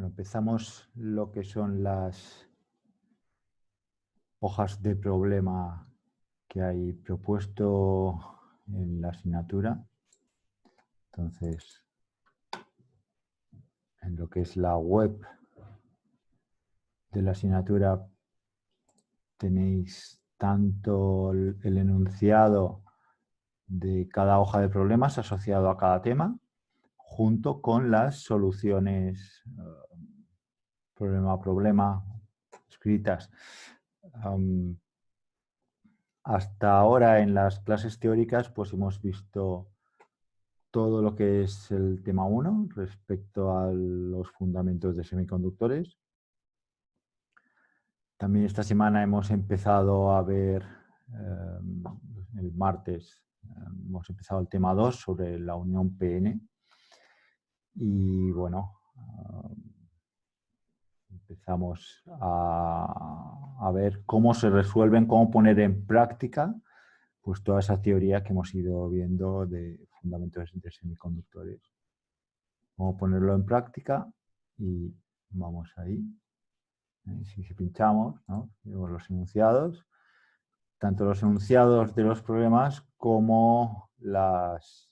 Bueno, empezamos lo que son las hojas de problema que hay propuesto en la asignatura. Entonces, en lo que es la web de la asignatura tenéis tanto el enunciado de cada hoja de problemas asociado a cada tema, junto con las soluciones problema a problema escritas. Hasta ahora en las clases teóricas pues hemos visto todo lo que es el tema 1 respecto a los fundamentos de semiconductores. También esta semana hemos empezado a ver, el martes, hemos empezado el tema 2 sobre la unión PN. Y bueno, empezamos a ver cómo se resuelven, cómo poner en práctica pues toda esa teoría que hemos ido viendo de fundamentos de semiconductores. Vamos a ponerlo en práctica y vamos ahí. Si pinchamos, ¿no? Vemos los enunciados, tanto los enunciados de los problemas como las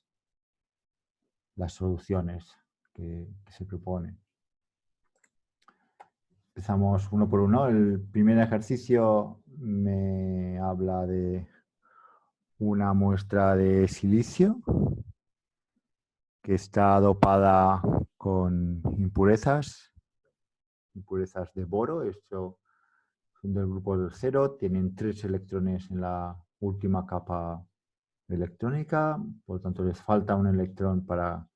soluciones que se proponen. Empezamos uno por uno. El primer ejercicio me habla de una muestra de silicio que está dopada con impurezas de boro. Esto son del grupo del 0, tienen 3 electrones en la última capa electrónica, por lo tanto les falta un electrón para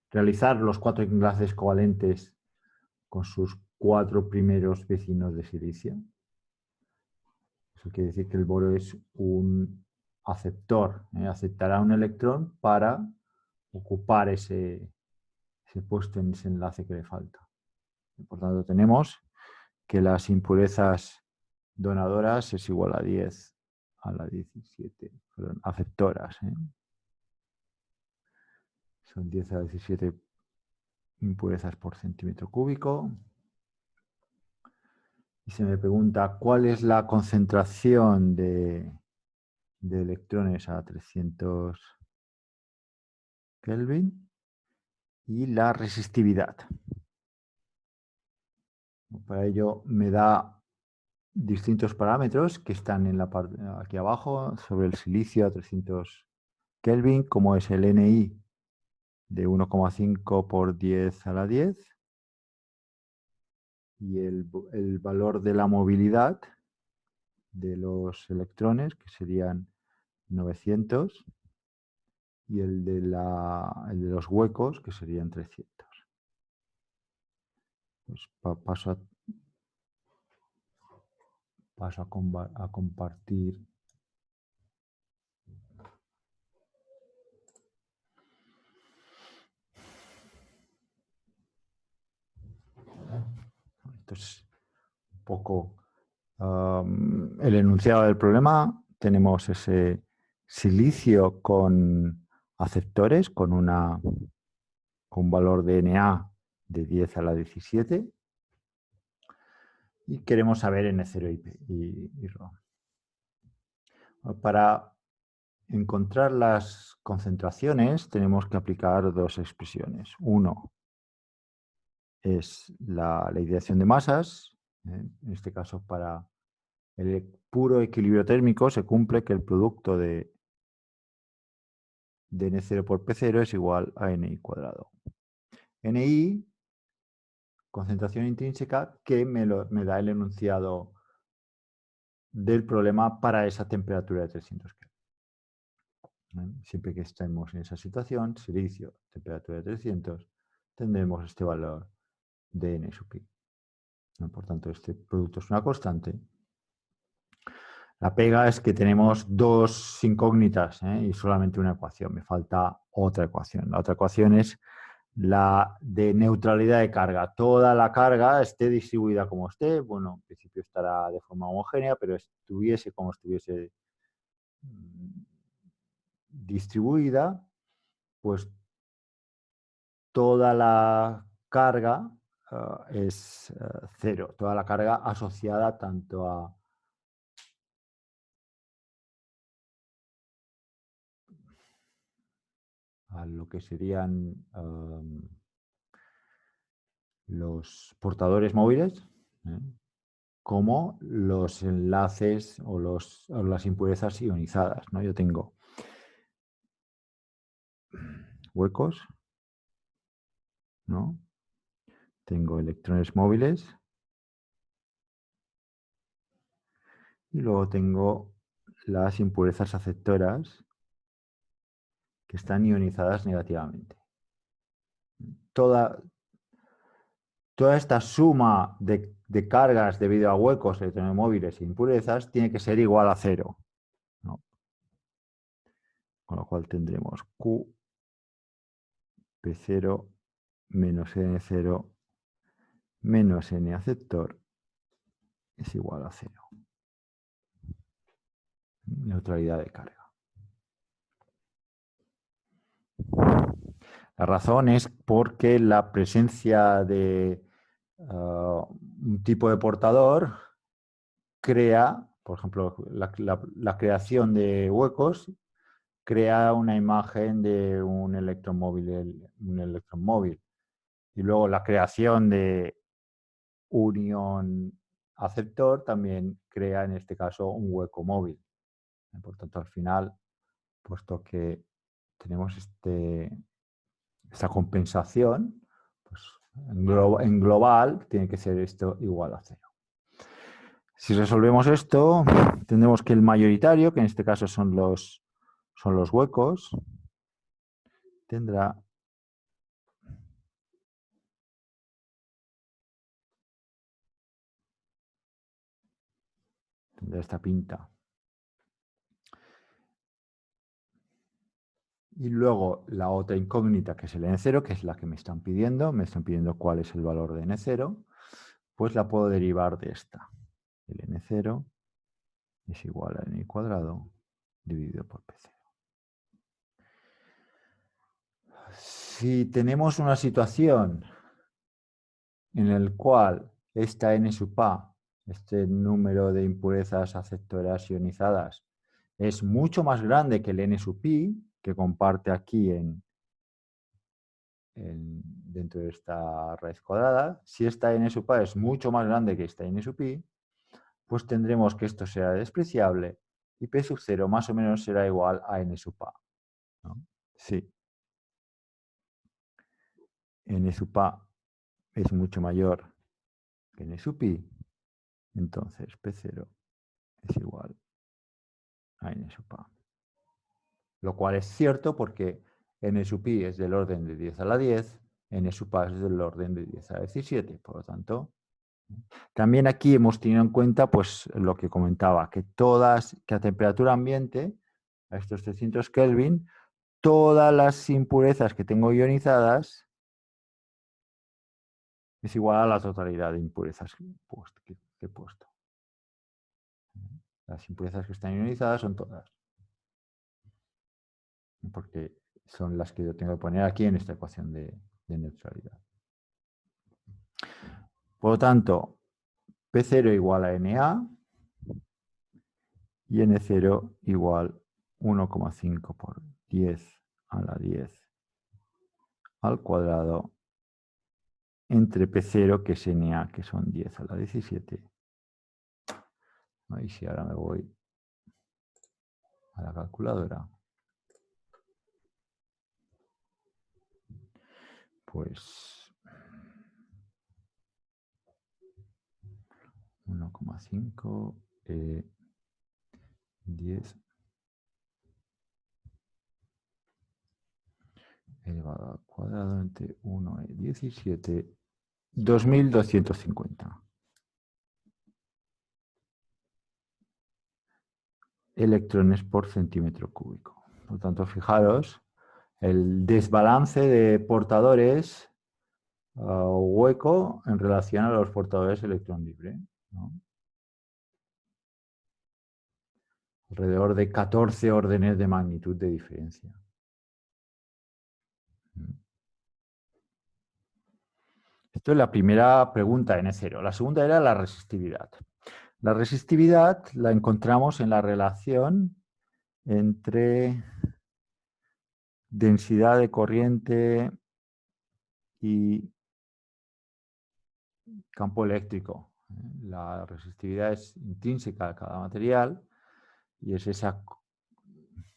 realizar los 4 enlaces covalentes con sus 4 primeros vecinos de silicio. Eso quiere decir que el boro es un aceptor, aceptará un electrón para ocupar ese puesto en ese enlace que le falta. Por tanto, tenemos que las impurezas donadoras es igual a 10 a la 17, perdón, aceptoras. Son 10 a la 17 impurezas por centímetro cúbico. Y se me pregunta cuál es la concentración de electrones a 300 Kelvin y la resistividad. Para ello me da distintos parámetros que están en la parte aquí abajo sobre el silicio a 300 Kelvin, como es el Ni de 1,5 por 10 a la 10 y el valor de la movilidad de los electrones, que serían 900, y el de los huecos, que serían 300. Pues paso a compartir. Esto es un poco el enunciado del problema. Tenemos ese silicio con aceptores, con un valor de Na de 10 a la 17. Y queremos saber N0 y Rho. Para encontrar las concentraciones tenemos que aplicar dos expresiones. Uno es la ideación de masas. En este caso, para el puro equilibrio térmico se cumple que el producto de N0 por P0 es igual a Ni cuadrado. Ni, concentración intrínseca, que me da el enunciado del problema para esa temperatura de 300 Kelvin. Siempre que estemos en esa situación, silicio, temperatura de 300, tendremos este valor de N sub I. Por tanto, este producto es una constante. La pega es que tenemos dos incógnitas y solamente una ecuación. Me falta otra ecuación. La otra ecuación es la de neutralidad de carga. Toda la carga esté distribuida como esté. Bueno, en principio estará de forma homogénea, pero estuviese como estuviese distribuida, pues toda la carga es cero, toda la carga asociada tanto a lo que serían los portadores móviles, ¿eh? Como los enlaces o las impurezas ionizadas, ¿no? Yo tengo huecos, ¿no? Tengo electrones móviles y luego tengo las impurezas aceptoras que están ionizadas negativamente. Toda esta suma de cargas debido a huecos, electrones móviles e impurezas tiene que ser igual a cero, ¿no? Con lo cual tendremos Q P0 menos N0 menos N aceptor es igual a cero. Neutralidad de carga. La razón es porque la presencia de un tipo de portador crea, por ejemplo, la creación de huecos crea una imagen de un electrón móvil. Y luego la creación de un ion aceptor también crea, en este caso, un hueco móvil. Por tanto, al final, puesto que tenemos esta compensación, pues en global tiene que ser esto igual a cero. Si resolvemos esto, tendremos que el mayoritario, que en este caso son los huecos, tendrá esta pinta. Y luego la otra incógnita, que es el N0, que es la que me están pidiendo cuál es el valor de N0, pues la puedo derivar de esta. El N0 es igual a N cuadrado dividido por P0. Si tenemos una situación en la cual esta N sub A, este número de impurezas aceptoras ionizadas, es mucho más grande que el N sub I, que comparte aquí dentro de esta raíz cuadrada, si esta N sub A es mucho más grande que esta N sub I, pues tendremos que esto será despreciable y P sub 0 más o menos será igual a N sub A, ¿no? Sí. N sub A es mucho mayor que N sub I, entonces P0 es igual a N sub A. Lo cual es cierto porque N sub I es del orden de 10 a la 10, N sub A es del orden de 10 a la 17, por lo tanto. También aquí hemos tenido en cuenta pues, lo que comentaba, que a temperatura ambiente, a estos 300 Kelvin, todas las impurezas que tengo ionizadas es igual a la totalidad de impurezas que he puesto. Las impurezas que están ionizadas son todas, porque son las que yo tengo que poner aquí en esta ecuación de neutralidad. Por lo tanto, P0 igual a Na y N0 igual 1,5 por 10 a la 10 al cuadrado entre P0, que es Na, que son 10 a la 17. Y si ahora me voy a la calculadora, pues 1,5, 10 elevado al cuadrado entre 1 y 17, 2250 electrones por centímetro cúbico. Por lo tanto, fijaros, el desbalance de portadores hueco en relación a los portadores electrón libre, ¿no? Alrededor de 14 órdenes de magnitud de diferencia. Esto es la primera pregunta N0. La segunda era la resistividad. La resistividad la encontramos en la relación entre densidad de corriente y campo eléctrico. La resistividad es intrínseca a cada material y es esa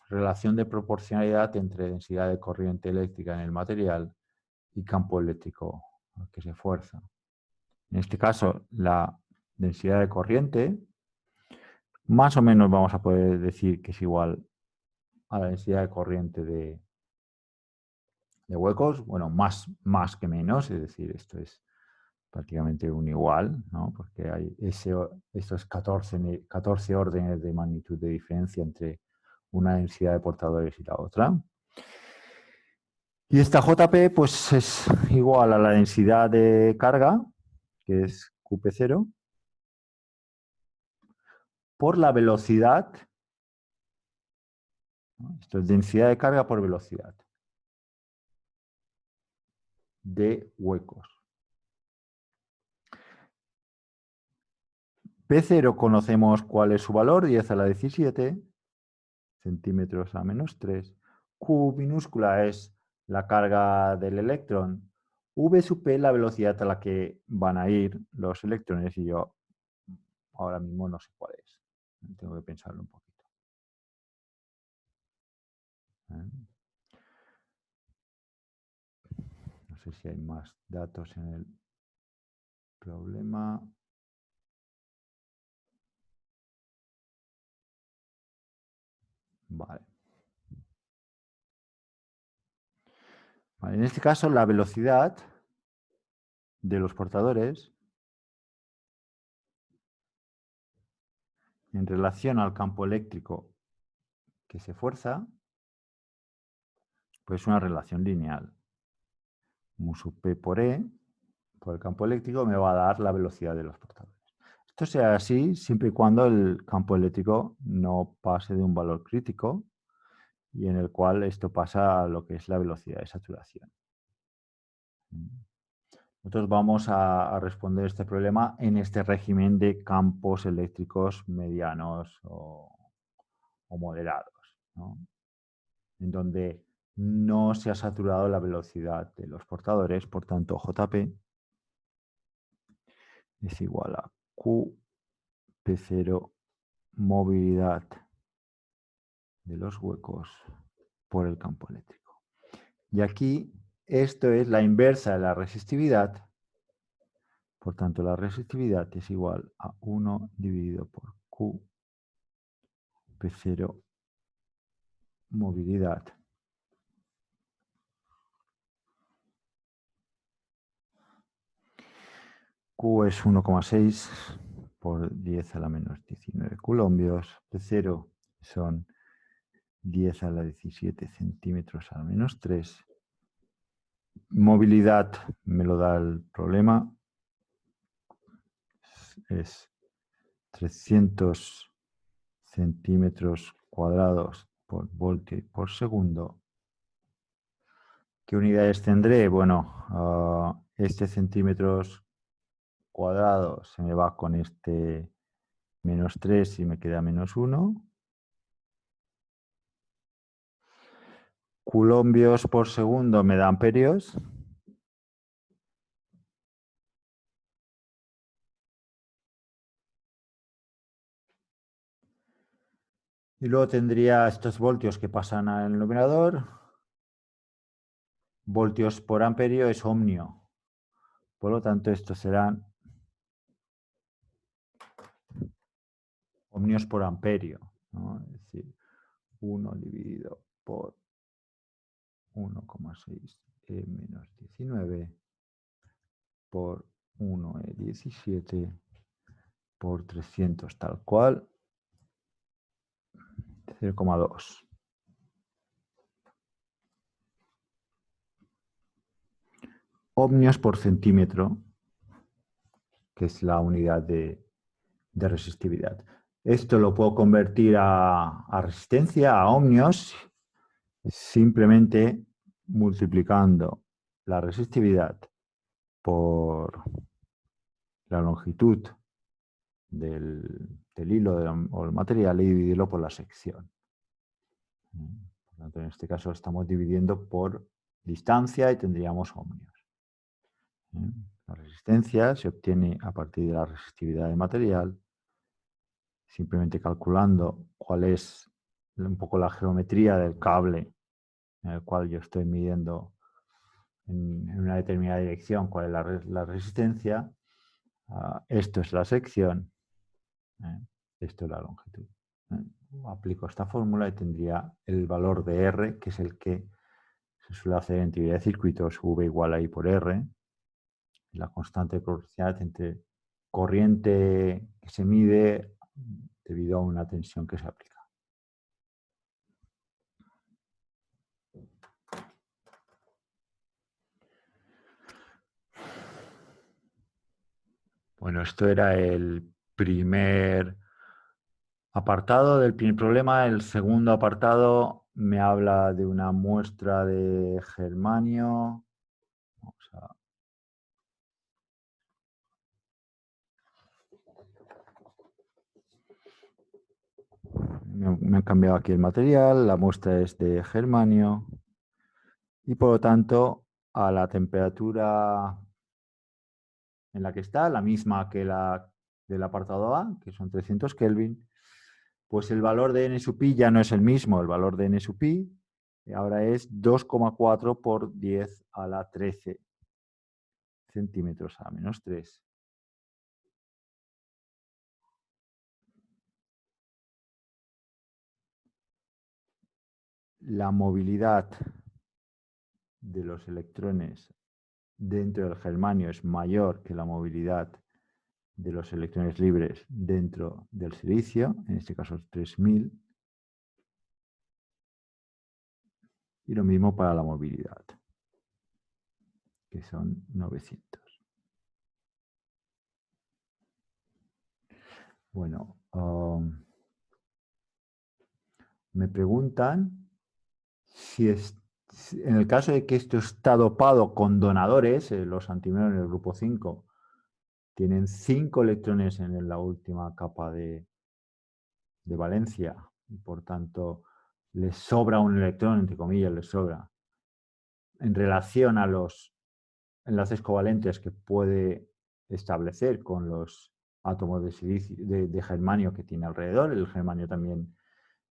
relación de proporcionalidad entre densidad de corriente eléctrica en el material y campo eléctrico que se fuerza. En este caso, la densidad de corriente, más o menos vamos a poder decir que es igual a la densidad de corriente de huecos, bueno, más que menos, es decir, esto es prácticamente un igual, ¿no? Porque hay estos 14 órdenes de magnitud de diferencia entre una densidad de portadores y la otra. Y esta JP pues es igual a la densidad de carga, que es QP0, por la velocidad, ¿no? Esto es densidad de carga por velocidad de huecos. P0 conocemos cuál es su valor, 10 a la 17 centímetros a menos 3. Q minúscula es la carga del electrón. V sub P la velocidad a la que van a ir los electrones y yo ahora mismo no sé cuál es. Tengo que pensarlo un poquito. No sé si hay más datos en el problema. Vale. Vale, en este caso, la velocidad de los portadores en relación al campo eléctrico que se fuerza, pues es una relación lineal. Mu sub P por E, por el campo eléctrico, me va a dar la velocidad de los portadores. Esto sea así siempre y cuando el campo eléctrico no pase de un valor crítico y en el cual esto pasa a lo que es la velocidad de saturación. Nosotros vamos a responder este problema en este régimen de campos eléctricos medianos o moderados, ¿no? En donde no se ha saturado la velocidad de los portadores, por tanto JP es igual a QP0 movilidad de los huecos por el campo eléctrico. Y aquí esto es la inversa de la resistividad. Por tanto, la resistividad es igual a 1 dividido por Q P0 movilidad Q es 1,6 por 10 a la menos 19 coulombios. P0 son 10 a la 17 centímetros a la menos 3. Movilidad me lo da el problema. Es 300 centímetros cuadrados por voltio por segundo. ¿Qué unidades tendré? Bueno, este centímetros cuadrados se me va con este menos 3 y me queda menos 1. Coulombios por segundo me da amperios. Y luego tendría estos voltios que pasan al numerador. Voltios por amperio es ohmio. Por lo tanto, estos serán ohmios por amperio, ¿no? Es decir, 1 dividido por 1,6 E menos 19 por 1 E 17 por 300 tal cual, 0,2. Ohmios por centímetro, que es la unidad de resistividad. Esto lo puedo convertir a resistencia, a ohmios, simplemente multiplicando la resistividad por la longitud del hilo o el material y dividirlo por la sección. Por lo tanto, en este caso estamos dividiendo por distancia y tendríamos ohmios. La resistencia se obtiene a partir de la resistividad del material, simplemente calculando cuál es un poco la geometría del cable en el cual yo estoy midiendo en una determinada dirección cuál es la resistencia. Esto es la sección, esto es la longitud. Aplico esta fórmula y tendría el valor de R, que es el que se suele hacer en teoría de circuitos, V igual a I por R, la constante de proporcionalidad entre corriente que se mide debido a una tensión que se aplica. Bueno, esto era el primer apartado del primer problema. El segundo apartado me habla de una muestra de germanio. Vamos a... Me han cambiado aquí el material, la muestra es de germanio y por lo tanto a la temperatura en la que está, la misma que la del apartado A, que son 300 Kelvin, pues el valor de N sub pi ya no es el mismo, el valor de N sub pi ahora es 2,4 por 10 a la 13 centímetros a menos 3. La movilidad de los electrones dentro del germanio es mayor que la movilidad de los electrones libres dentro del silicio, en este caso es 3000, y lo mismo para la movilidad, que son 900. Bueno, me preguntan si en el caso de que esto está dopado con donadores, los antimonio en el grupo 5 tienen 5 electrones en la última capa de valencia y por tanto les sobra un electrón, entre comillas, les sobra, en relación a los enlaces covalentes que puede establecer con los átomos de silicio, de germanio que tiene alrededor. El germanio también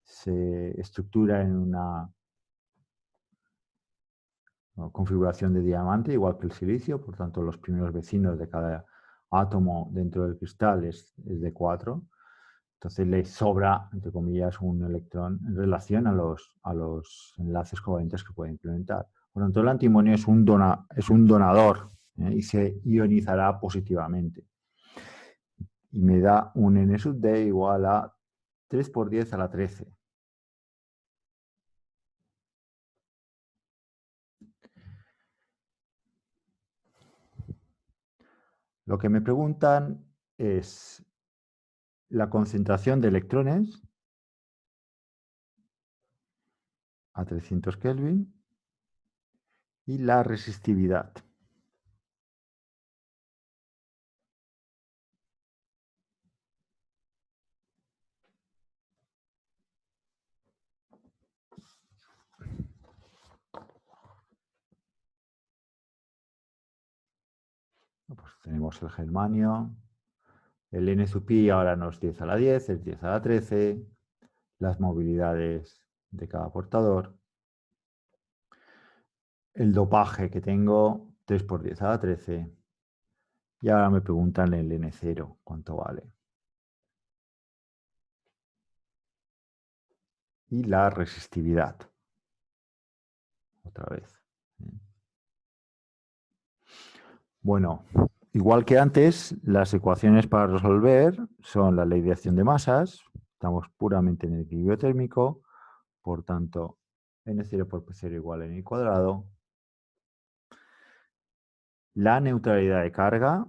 se estructura en una configuración de diamante, igual que el silicio, por tanto los primeros vecinos de cada átomo dentro del cristal es de 4. Entonces le sobra, entre comillas, un electrón en relación a los enlaces covalentes que puede implementar. Por lo tanto, el antimonio es un donador y se ionizará positivamente. Y me da un N sub D igual a 3 por 10 a la 13. Lo que me preguntan es la concentración de electrones a 300 Kelvin y la resistividad. Pues tenemos el germanio, el N sub pi ahora no es 10 a la 10, es 10 a la 13, las movilidades de cada portador, el dopaje que tengo, 3 por 10 a la 13, y ahora me preguntan el N0, cuánto vale. Y la resistividad, otra vez. Bueno, igual que antes, las ecuaciones para resolver son la ley de acción de masas, estamos puramente en el equilibrio térmico, por tanto, N0 por P0 igual a N cuadrado. La neutralidad de carga,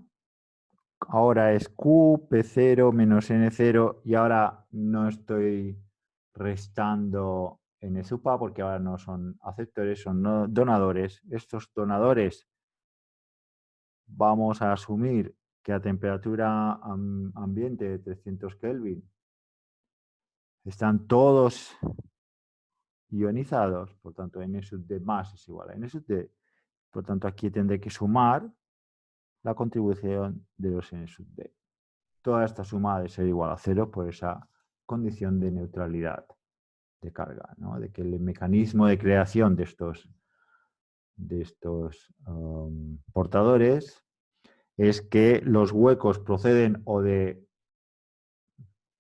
ahora es Q, P0 menos N0, y ahora no estoy restando N sub A porque ahora no son aceptores, son donadores. Estos donadores vamos a asumir que a temperatura ambiente de 300 Kelvin están todos ionizados, por tanto n sub d más es igual a n sub d, por tanto aquí tendré que sumar la contribución de los n sub d. Toda esta suma ha de ser igual a 0 por esa condición de neutralidad de carga, ¿no? De que el mecanismo de creación de estos portadores es que los huecos proceden o de,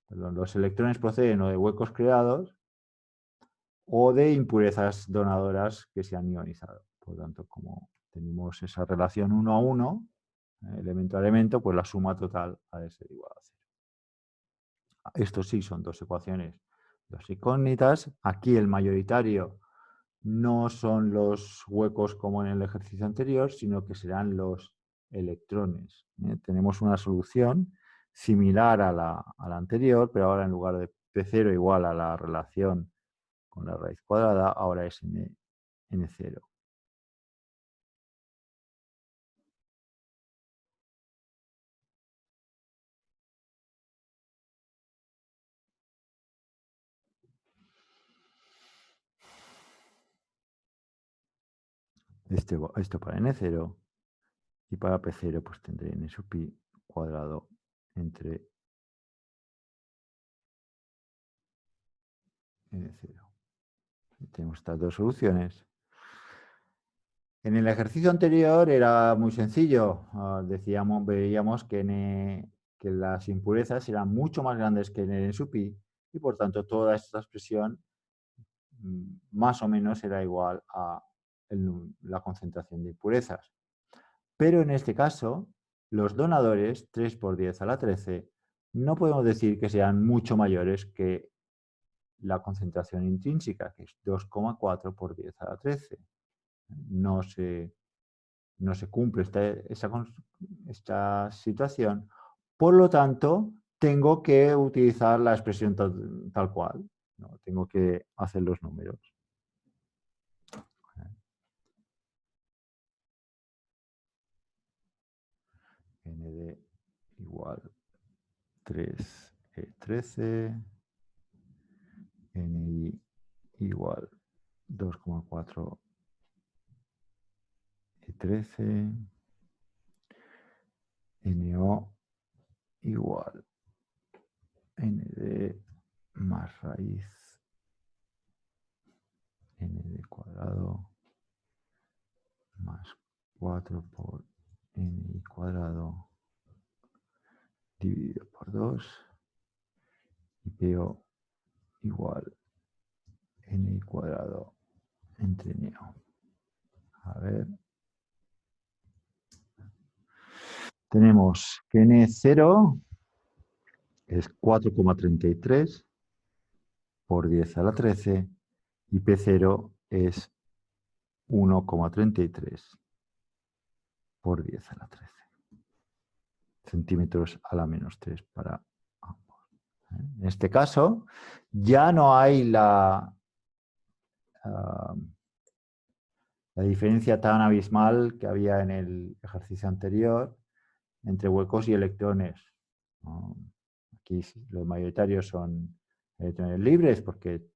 perdón, los electrones proceden o de huecos creados o de impurezas donadoras que se han ionizado. Por lo tanto, como tenemos esa relación 1 a 1, elemento a elemento, pues la suma total ha de ser igual a 0. Estos sí son dos ecuaciones, dos incógnitas. Aquí el mayoritario no son los huecos como en el ejercicio anterior, sino que serán los electrones. Tenemos una solución similar a la anterior, pero ahora en lugar de P0 igual a la relación con la raíz cuadrada, ahora es N0. Esto para N0 y para P0 pues tendré N sub pi cuadrado entre N0. Tenemos estas dos soluciones. En el ejercicio anterior era muy sencillo. Veíamos que las impurezas eran mucho más grandes que en N sub pi y por tanto toda esta expresión más o menos era igual a la concentración de impurezas. Pero en este caso, los donadores, 3 por 10 a la 13, no podemos decir que sean mucho mayores que la concentración intrínseca, que es 2,4 por 10 a la 13. No se cumple esta situación. Por lo tanto, tengo que utilizar la expresión tal cual. ¿No? Tengo que hacer los números. ND igual 3E13, NI igual 2,4 E13, NO igual ND más raíz ND cuadrado más 4 por NI cuadrado dividido por 2 y PO igual NI cuadrado entre NO. A ver. Tenemos que N0 es 4,33 por 10 a la 13 y P0 es 1,33 por 10 a la 13 centímetros a la menos 3 para ambos. En este caso, ya no hay la diferencia tan abismal que había en el ejercicio anterior entre huecos y electrones. Aquí los mayoritarios son electrones libres porque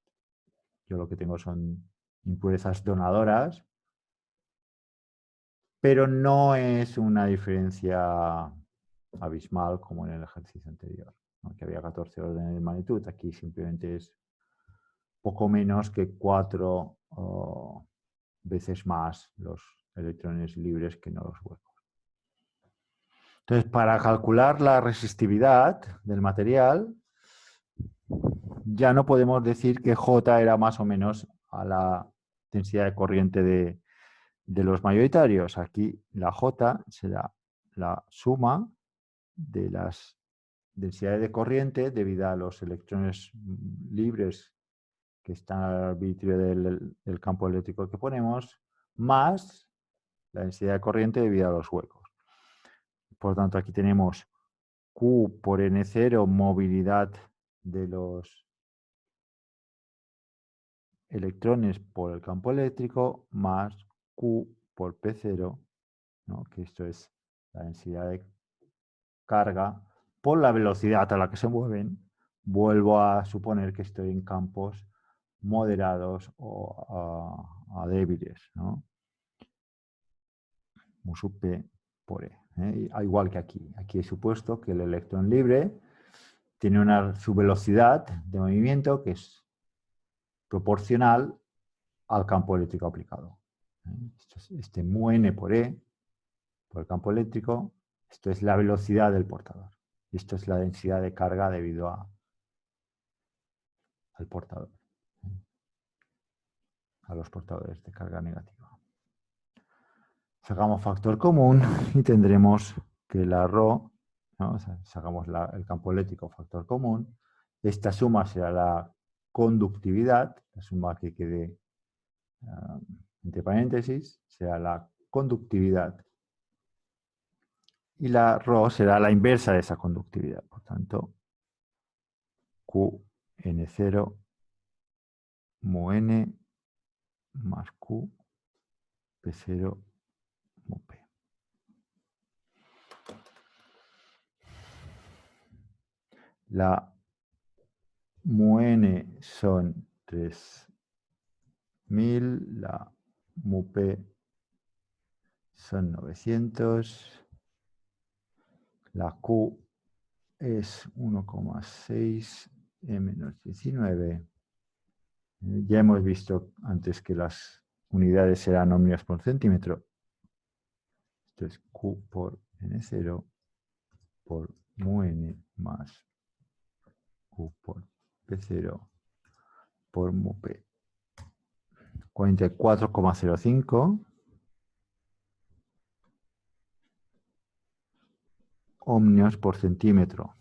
yo lo que tengo son impurezas donadoras, pero no es una diferencia abismal como en el ejercicio anterior, ¿no? Que había 14 órdenes de magnitud. Aquí simplemente es poco menos que 4 veces más los electrones libres que no los huecos. Entonces, para calcular la resistividad del material, ya no podemos decir que J era más o menos a la densidad de corriente de los mayoritarios. Aquí la J será la suma de las densidades de corriente debido a los electrones libres que están al arbitrio del campo eléctrico que ponemos, más la densidad de corriente debido a los huecos. Por lo tanto, aquí tenemos Q por N0, movilidad de los electrones por el campo eléctrico, más Q por P0, ¿no? Que esto es la densidad de carga por la velocidad a la que se mueven, vuelvo a suponer que estoy en campos moderados o a débiles, ¿no? Mu sub P por E. Igual que aquí. Aquí he supuesto que el electrón libre tiene su velocidad de movimiento que es proporcional al campo eléctrico aplicado. Este mu n por E, por el campo eléctrico, esto es la velocidad del portador. Y esto es la densidad de carga debido al portador, a los portadores de carga negativa. Sacamos factor común y tendremos que la ρ, ¿no? O sea, sacamos el campo eléctrico factor común. Esta suma será la conductividad, la suma que quede entre paréntesis, será la conductividad. Y la ρ será la inversa de esa conductividad. Por tanto, Qn0 mu n más Q P0 mu P. La mu n son 3000, la mu P son 900, la Q es 1,6 e menos 19. Ya hemos visto antes que las unidades eran ohmios por centímetro. Esto es Q por N0 por mu n más Q por P0 por mu P. 44,05 ohmios por centímetro.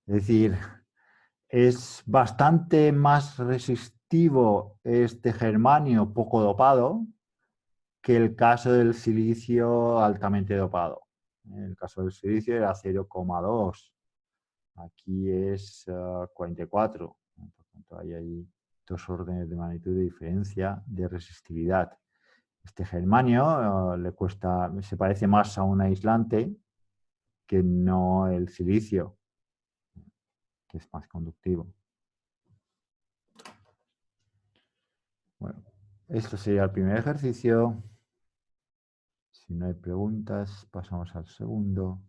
Es decir, es bastante más resistivo este germanio poco dopado que el caso del silicio altamente dopado. En el caso del silicio era 0,2. Aquí es 44. Por tanto, hay ahí 2 órdenes de magnitud de diferencia de resistividad. Este germanio se parece más a un aislante que no el silicio, que es más conductivo. Bueno, esto sería el primer ejercicio. Si no hay preguntas, pasamos al segundo.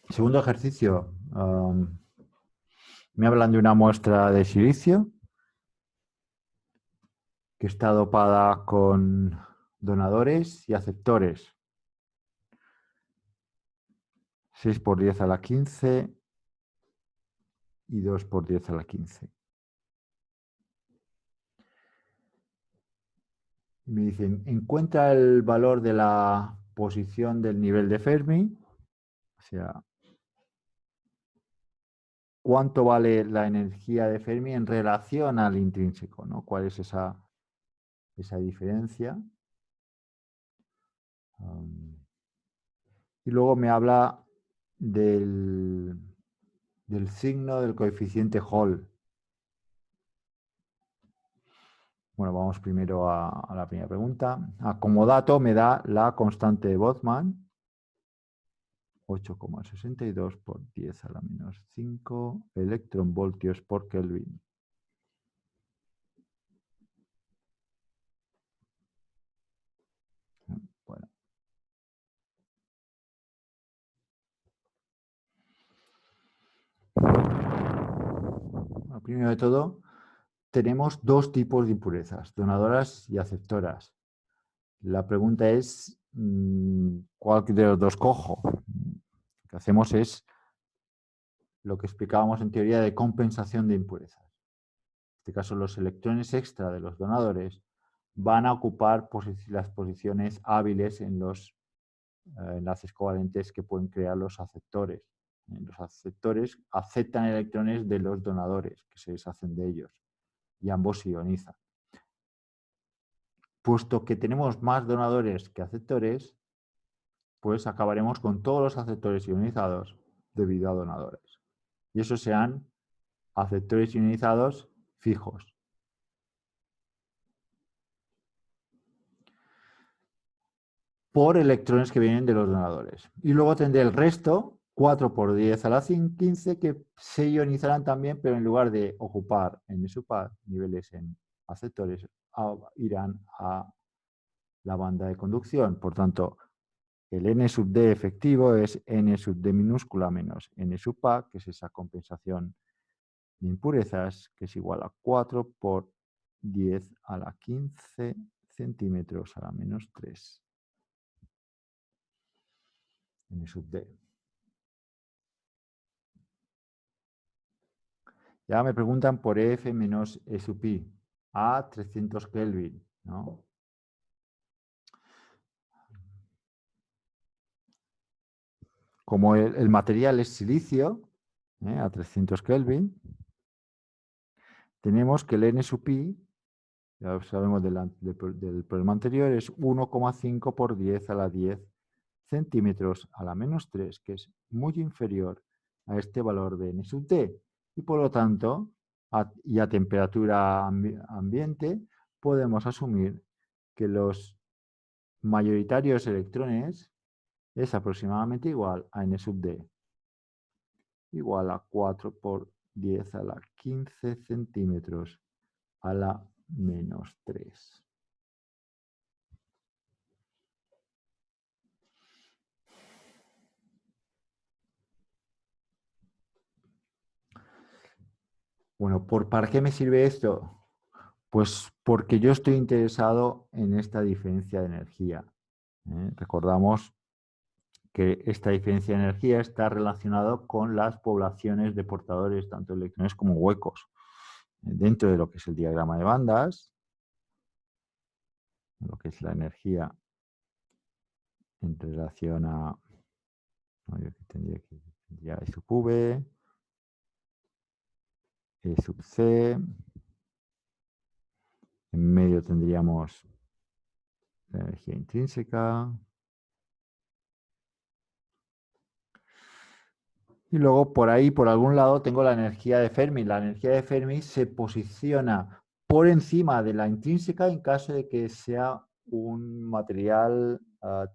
Segundo ejercicio. Me hablan de una muestra de silicio que está dopada con donadores y aceptores. 6 por 10 a la 15 y 2 por 10 a la 15. Y me dicen, encuentra el valor de la posición del nivel de Fermi, o sea, cuánto vale la energía de Fermi en relación al intrínseco, ¿no? ¿Cuál es esa diferencia? Y luego me habla del signo del coeficiente Hall. Bueno, vamos primero a la primera pregunta. Como dato me da la constante de Boltzmann, 8,62 por 10 a la menos 5 electronvoltios por Kelvin. Bueno. Primero de todo, tenemos dos tipos de impurezas, donadoras y aceptoras. La pregunta es, ¿cuál de los dos cojo? Lo que hacemos es lo que explicábamos en teoría de compensación de impurezas. En este caso, los electrones extra de los donadores van a ocupar las posiciones hábiles en los enlaces covalentes que pueden crear los aceptores. Los aceptores aceptan electrones de los donadores, que se deshacen de ellos, y ambos se ionizan. Puesto que tenemos más donadores que aceptores, pues acabaremos con todos los aceptores ionizados debido a donadores. Y esos sean aceptores ionizados fijos. por electrones que vienen de los donadores. Y luego tendré el resto, 4 por 10 a la 15, que se ionizarán también, pero en lugar de ocupar en su par niveles en aceptores, irán a la banda de conducción. Por tanto, el n sub d efectivo es n sub d minúscula menos n sub a, que es esa compensación de impurezas, que es igual a 4 por 10 a la 15 centímetros a la menos 3. N sub d. Ya me preguntan por EF menos E sub I a 300 Kelvin, ¿no? Como el material es silicio, a 300 Kelvin, tenemos que el N sub I, ya sabemos del problema anterior, es 1,5 por 10 a la 10 centímetros a la menos 3, que es muy inferior a este valor de N sub T. Y por lo tanto, y a temperatura ambiente, podemos asumir que los mayoritarios electrones es aproximadamente igual a n sub d, igual a 4 por 10 a la 15 centímetros a la menos 3. Bueno, ¿para qué me sirve esto? Pues porque yo estoy interesado en esta diferencia de energía. Recordamos que esta diferencia de energía está relacionada con las poblaciones de portadores, tanto electrones como huecos. Dentro de lo que es el diagrama de bandas, lo que es la energía en relación a, no, yo aquí tendría E sub V, E sub C, en medio tendríamos la energía intrínseca, y luego por ahí, por algún lado, tengo la energía de Fermi. La energía de Fermi se posiciona por encima de la intrínseca en caso de que sea un material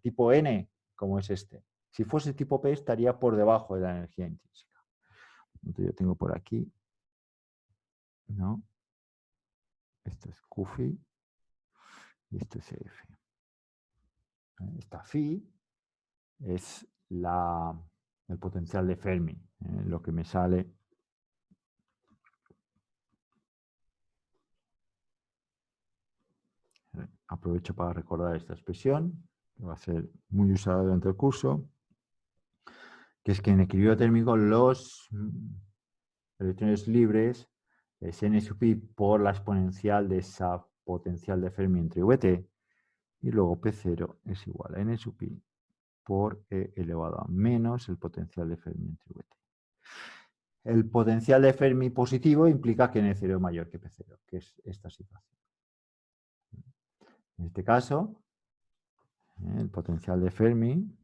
tipo N, como es este. Si fuese tipo P, estaría por debajo de la energía intrínseca. Entonces yo tengo por aquí, ¿no? Esto es QFI y esto es EF. Esta phi es el potencial de Fermi, lo que me sale. Aprovecho para recordar esta expresión, que va a ser muy usada durante el curso, que es que en equilibrio térmico los electrones libres es n sub i por la exponencial de esa potencial de Fermi entre Vt, y luego P0 es igual a n sub i por e elevado a menos el potencial de Fermi entre Vt. El potencial de Fermi positivo implica que n0 es mayor que P0, que es esta situación. En este caso, el potencial de Fermi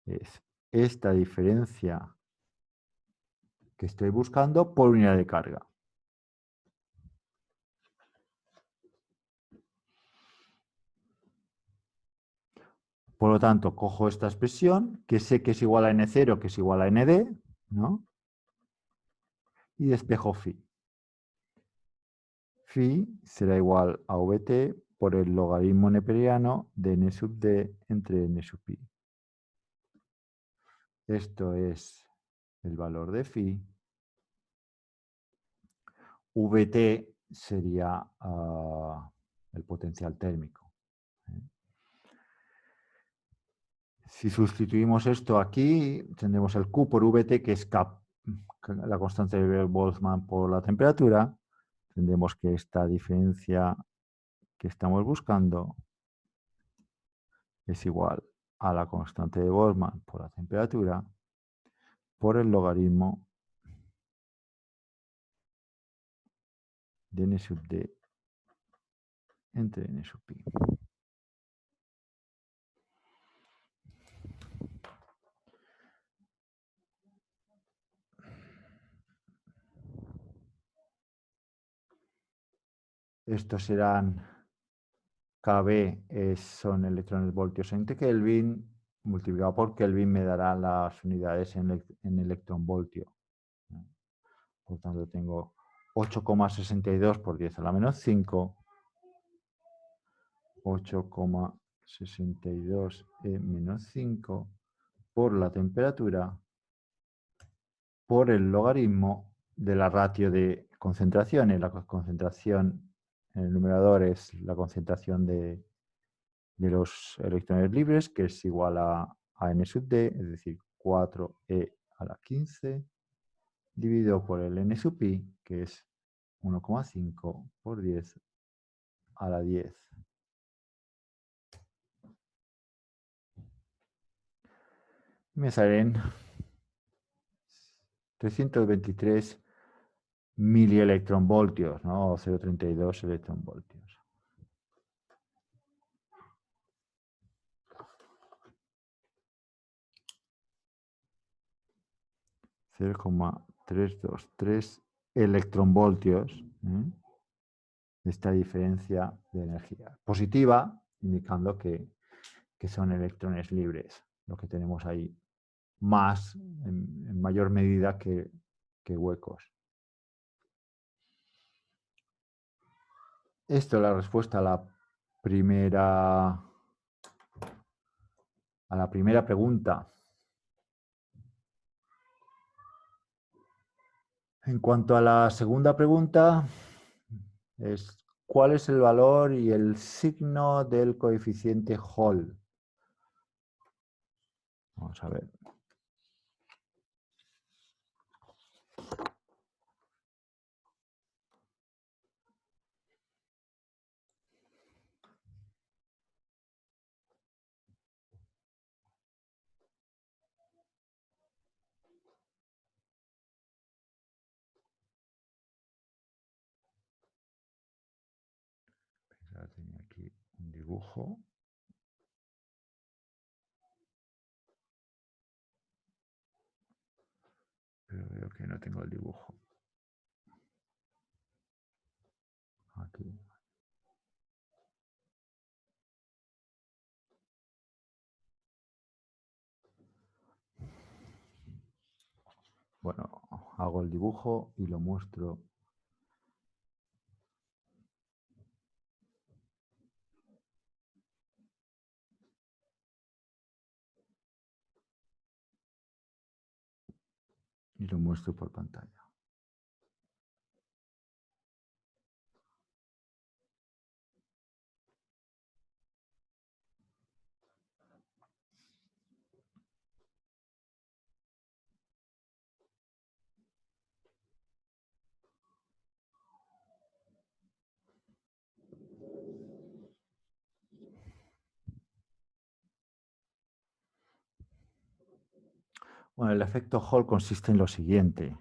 es esta diferencia que estoy buscando por unidad de carga. Por lo tanto, cojo esta expresión, que sé que es igual a N0, que es igual a Nd, ¿no? Y despejo phi. Phi será igual a Vt por el logaritmo neperiano de n sub d entre n sub i. Esto es el valor de phi. Vt sería el potencial térmico. Si sustituimos esto aquí, tendremos el Q por Vt, que es la constante de Boltzmann por la temperatura. Tendremos que esta diferencia que estamos buscando es igual a la constante de Boltzmann por la temperatura por el logaritmo de n sub d entre n sub i. Estos serán KB son electrones voltios en Kelvin, multiplicado por Kelvin me dará las unidades en electronvoltio. Por tanto, tengo 8,62 por 10 a la menos 5, 8,62 menos 5 por la temperatura por el logaritmo de la ratio de concentraciones. La concentración en el numerador es la concentración de los electrones libres, que es igual a n sub d, es decir, 4e a la 15, dividido por el n sub i, que es 1,5 por 10 a la 10. Me salen 323 milielectronvoltios, ¿no? O 0,32 electronvoltios. .323 electronvoltios. Esta diferencia de energía. Positiva, indicando que son electrones libres, lo que tenemos ahí, más, en mayor medida que huecos. Esto es la respuesta a la primera pregunta. En cuanto a la segunda pregunta, es ¿cuál es el valor y el signo del coeficiente Hall? Vamos a ver. Tenía aquí un dibujo. Pero veo que no tengo el dibujo. Aquí. Bueno, hago el dibujo y lo muestro. Y lo muestro por pantalla. Bueno, el efecto Hall consiste en lo siguiente.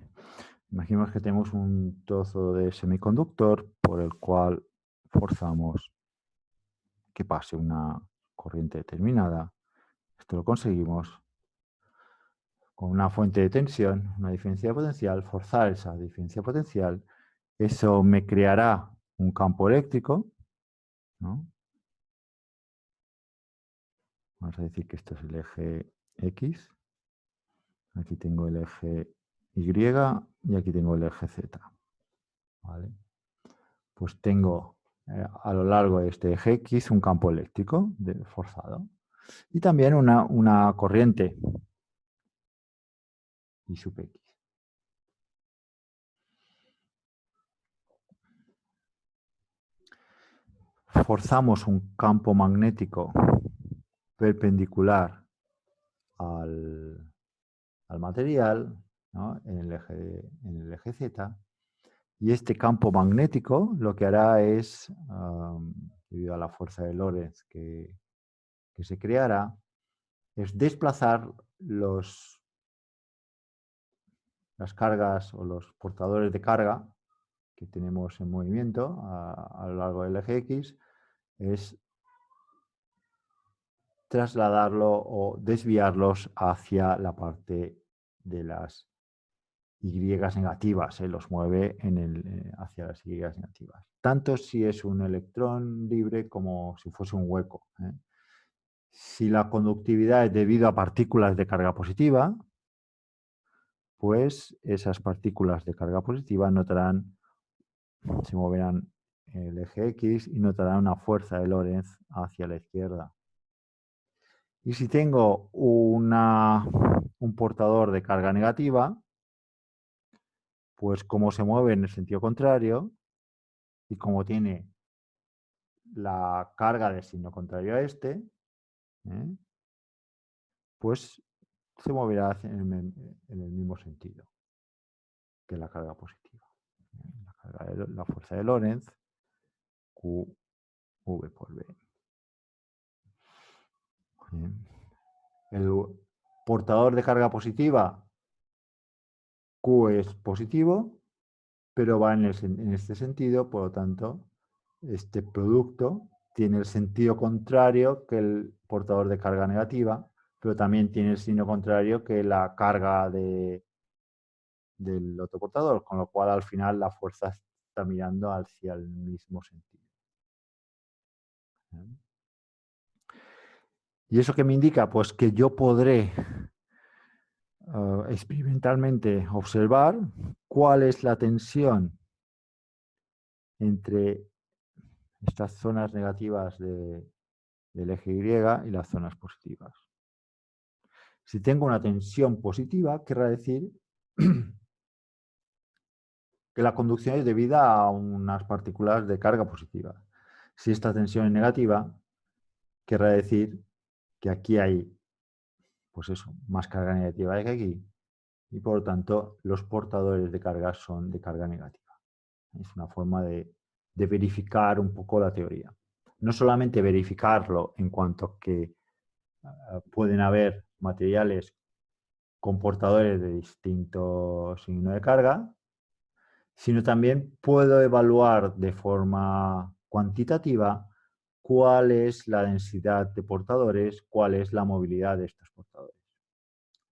Imaginemos que tenemos un trozo de semiconductor por el cual forzamos que pase una corriente determinada. Esto lo conseguimos con una fuente de tensión, una diferencia potencial, forzar esa diferencia potencial. Eso me creará un campo eléctrico, ¿no? Vamos a decir que esto es el eje X. Aquí tengo el eje Y y aquí tengo el eje Z. ¿Vale? Pues tengo a lo largo de este eje X un campo eléctrico forzado y también una corriente I sub X. Forzamos un campo magnético perpendicular al material, ¿no? en el eje Z. Y este campo magnético lo que hará es, debido a la fuerza de Lorentz que se creará, es desplazar las cargas o los portadores de carga que tenemos en movimiento a lo largo del eje X, es trasladarlo o desviarlos hacia la parte de las Y negativas, los mueve hacia las Y negativas. Tanto si es un electrón libre como si fuese un hueco. Si la conductividad es debido a partículas de carga positiva, pues esas partículas de carga positiva se moverán el eje X y notarán una fuerza de Lorentz hacia la izquierda. Y si tengo un portador de carga negativa, pues como se mueve en el sentido contrario y como tiene la carga de signo contrario a este, pues se moverá en el mismo sentido que la carga positiva. La fuerza de Lorentz, QV por B. El portador de carga positiva, Q es positivo, pero va en este sentido, por lo tanto, este producto tiene el sentido contrario que el portador de carga negativa, pero también tiene el signo contrario que la carga del otro portador, con lo cual al final la fuerza está mirando hacia el mismo sentido. ¿Y eso qué me indica? Pues que yo podré experimentalmente observar cuál es la tensión entre estas zonas negativas del eje Y y las zonas positivas. Si tengo una tensión positiva, querrá decir que la conducción es debida a unas partículas de carga positiva. Si esta tensión es negativa, querrá decir que aquí hay, pues eso, más carga negativa que aquí, y por lo tanto los portadores de carga son de carga negativa. Es una forma de verificar un poco la teoría. No solamente verificarlo en cuanto a que pueden haber materiales con portadores de distinto signo de carga, sino también puedo evaluar de forma cuantitativa cuál es la densidad de portadores, cuál es la movilidad de estos portadores.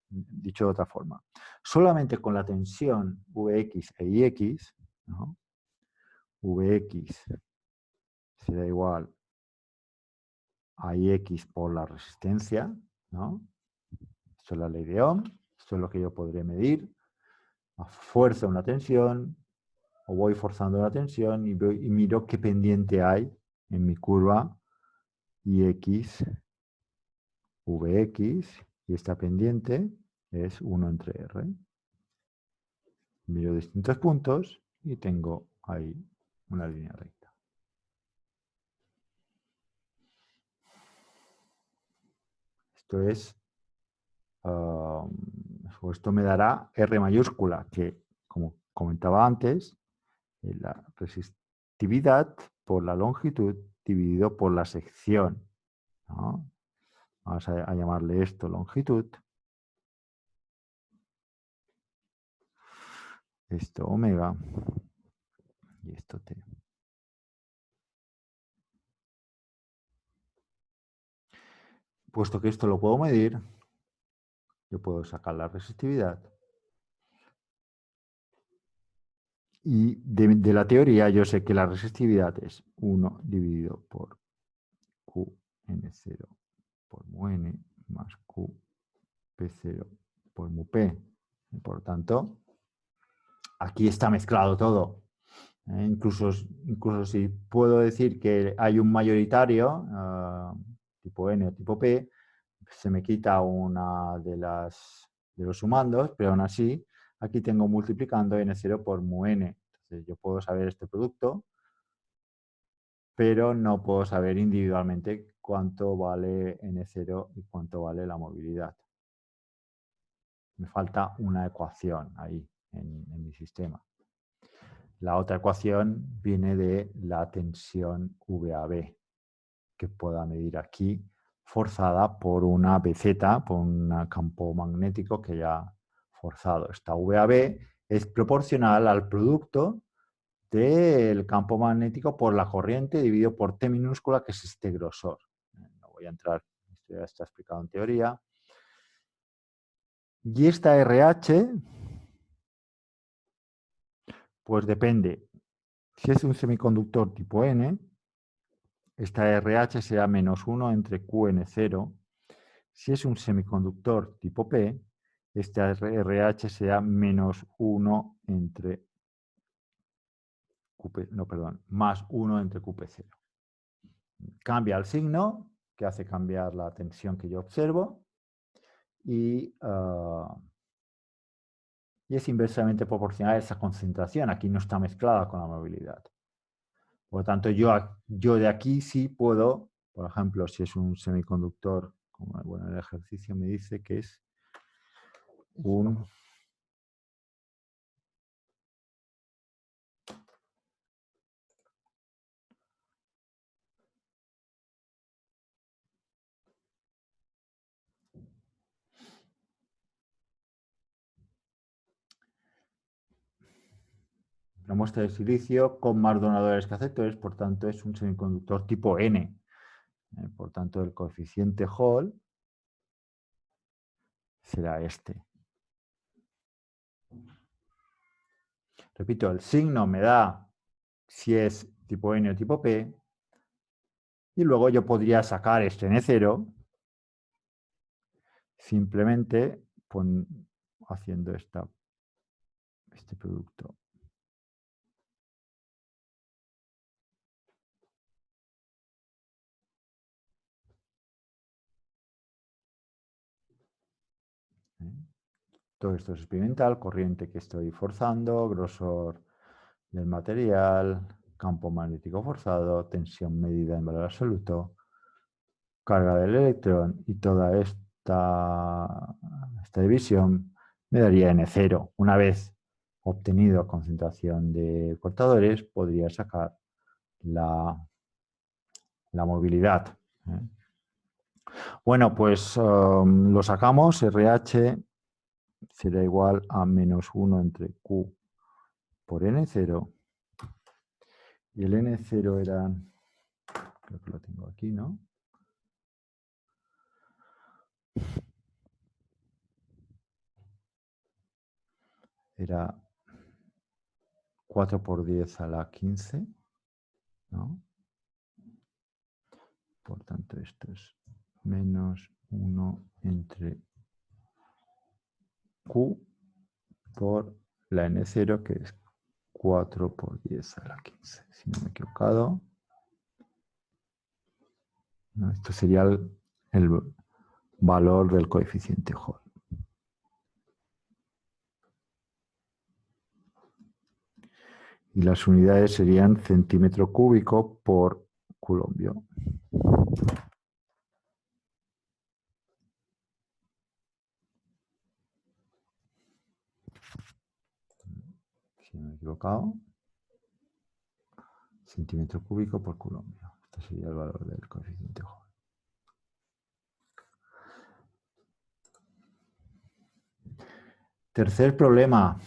Dicho de otra forma, solamente con la tensión Vx e Ix, ¿no? Vx será igual a Ix por la resistencia, ¿no? Esto es la ley de Ohm, esto es lo que yo podré medir. Fuerza una tensión, o voy forzando una tensión y miro qué pendiente hay en mi curva Ix, Vx, y esta pendiente es 1 entre R. Miro distintos puntos y tengo ahí una línea recta. Esto me dará R mayúscula, que como comentaba antes, la resistividad por la longitud dividido por la sección, ¿no? Vamos a llamarle esto longitud, esto omega y esto t. Puesto que esto lo puedo medir, yo puedo sacar la resistividad. Y de la teoría yo sé que la resistividad es 1 dividido por Qn0 por mu n más Qp0 por mu p. Por lo tanto, aquí está mezclado todo. Incluso si puedo decir que hay un mayoritario, tipo N o tipo P, se me quita una de los sumandos, pero aún así aquí tengo multiplicando N0 por mu N. Entonces yo puedo saber este producto, pero no puedo saber individualmente cuánto vale N0 y cuánto vale la movilidad. Me falta una ecuación ahí en mi sistema. La otra ecuación viene de la tensión VAB, que pueda medir aquí, forzada por una BZ, por un campo magnético que ya forzado. Esta VAB es proporcional al producto del campo magnético por la corriente dividido por T minúscula, que es este grosor. No voy a entrar, esto ya está explicado en teoría. Y esta RH Pues depende. Si es un semiconductor tipo N, esta RH será -1 entre QN0. Si es un semiconductor tipo P, esta RH será -1 entre QP, no, perdón, +1 entre QP0. Cambia el signo, que hace cambiar la tensión que yo observo, y es inversamente proporcional a esa concentración. Aquí no está mezclada con la movilidad. Por lo tanto, yo de aquí sí puedo, por ejemplo, si es un semiconductor, como bueno, el ejercicio me dice que es un una muestra de silicio con más donadores que aceptores, por tanto es un semiconductor tipo N. Por tanto, el coeficiente Hall será este. Repito, el signo me da si es tipo N o tipo P, y luego yo podría sacar este N0 simplemente haciendo este producto. Todo esto es experimental, corriente que estoy forzando, grosor del material, campo magnético forzado, tensión medida en valor absoluto, carga del electrón, y toda esta división me daría N0. Una vez obtenido concentración de cortadores, podría sacar la movilidad. Bueno, pues lo sacamos. RH será igual a -1 entre Q por N0. Y el N0 era, creo que lo tengo aquí, ¿no? Era 4 por 10 a la 15, ¿no? Por tanto, esto es -1 entre Q por la N0, que es 4 por 10 a la 15, si no me he equivocado. ¿No? Esto sería el valor del coeficiente Hall. Y las unidades serían centímetro cúbico por culombio. Si no me he equivocado, centímetro cúbico por culombio. Este sería el valor del coeficiente Hall. Tercer problema.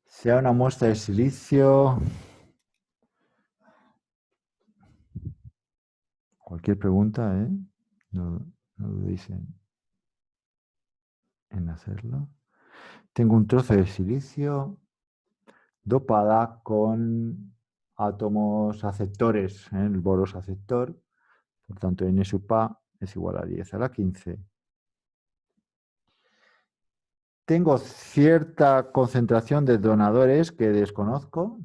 Sea una muestra de silicio. Cualquier pregunta, ¿eh? No dudéis en hacerlo. Tengo un trozo de silicio dopada con átomos aceptores, el boros aceptor. Por tanto, N sub A es igual a 10 a la 15. Tengo cierta concentración de donadores que desconozco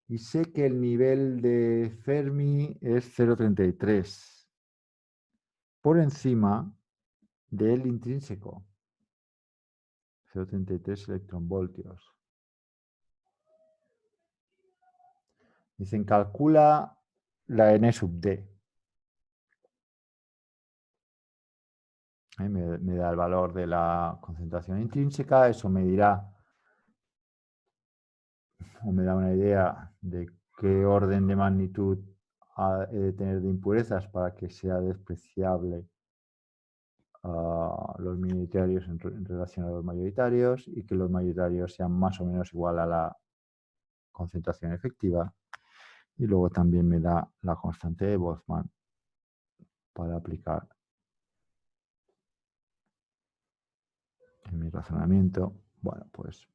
y sé que el nivel de Fermi es 0,33 por encima del intrínseco, 0,33 electronvoltios. Dicen, calcula la N sub D. Me da el valor de la concentración intrínseca, eso me dirá o me da una idea de qué orden de magnitud he de tener de impurezas para que sea despreciable los minoritarios en relación a los mayoritarios, y que los mayoritarios sean más o menos igual a la concentración efectiva. Y luego también me da la constante de Boltzmann para aplicar en mi razonamiento, bueno, pues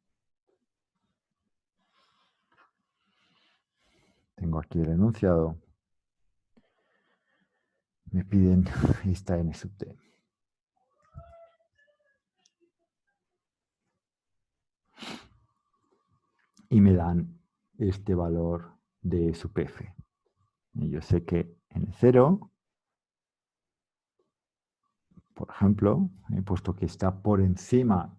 tengo aquí el enunciado. Me piden esta n sub t. Y me dan este valor de sub f. Y yo sé que n0, por ejemplo, he puesto que está por encima,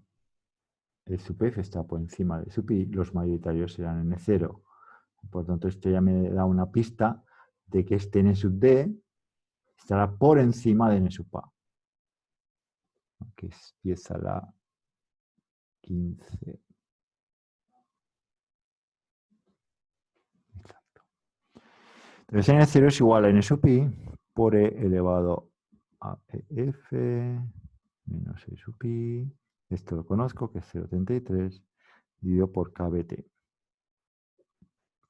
el sub f está por encima de sub i, los mayoritarios serán n0. Por tanto, esto ya me da una pista de que este n sub d estará por encima de n sub a, que es 10 a la 15. Exacto. Entonces n0 es igual a n sub i por e elevado a ef menos e sub i. Esto lo conozco, que es 0,33, dividido por kBt.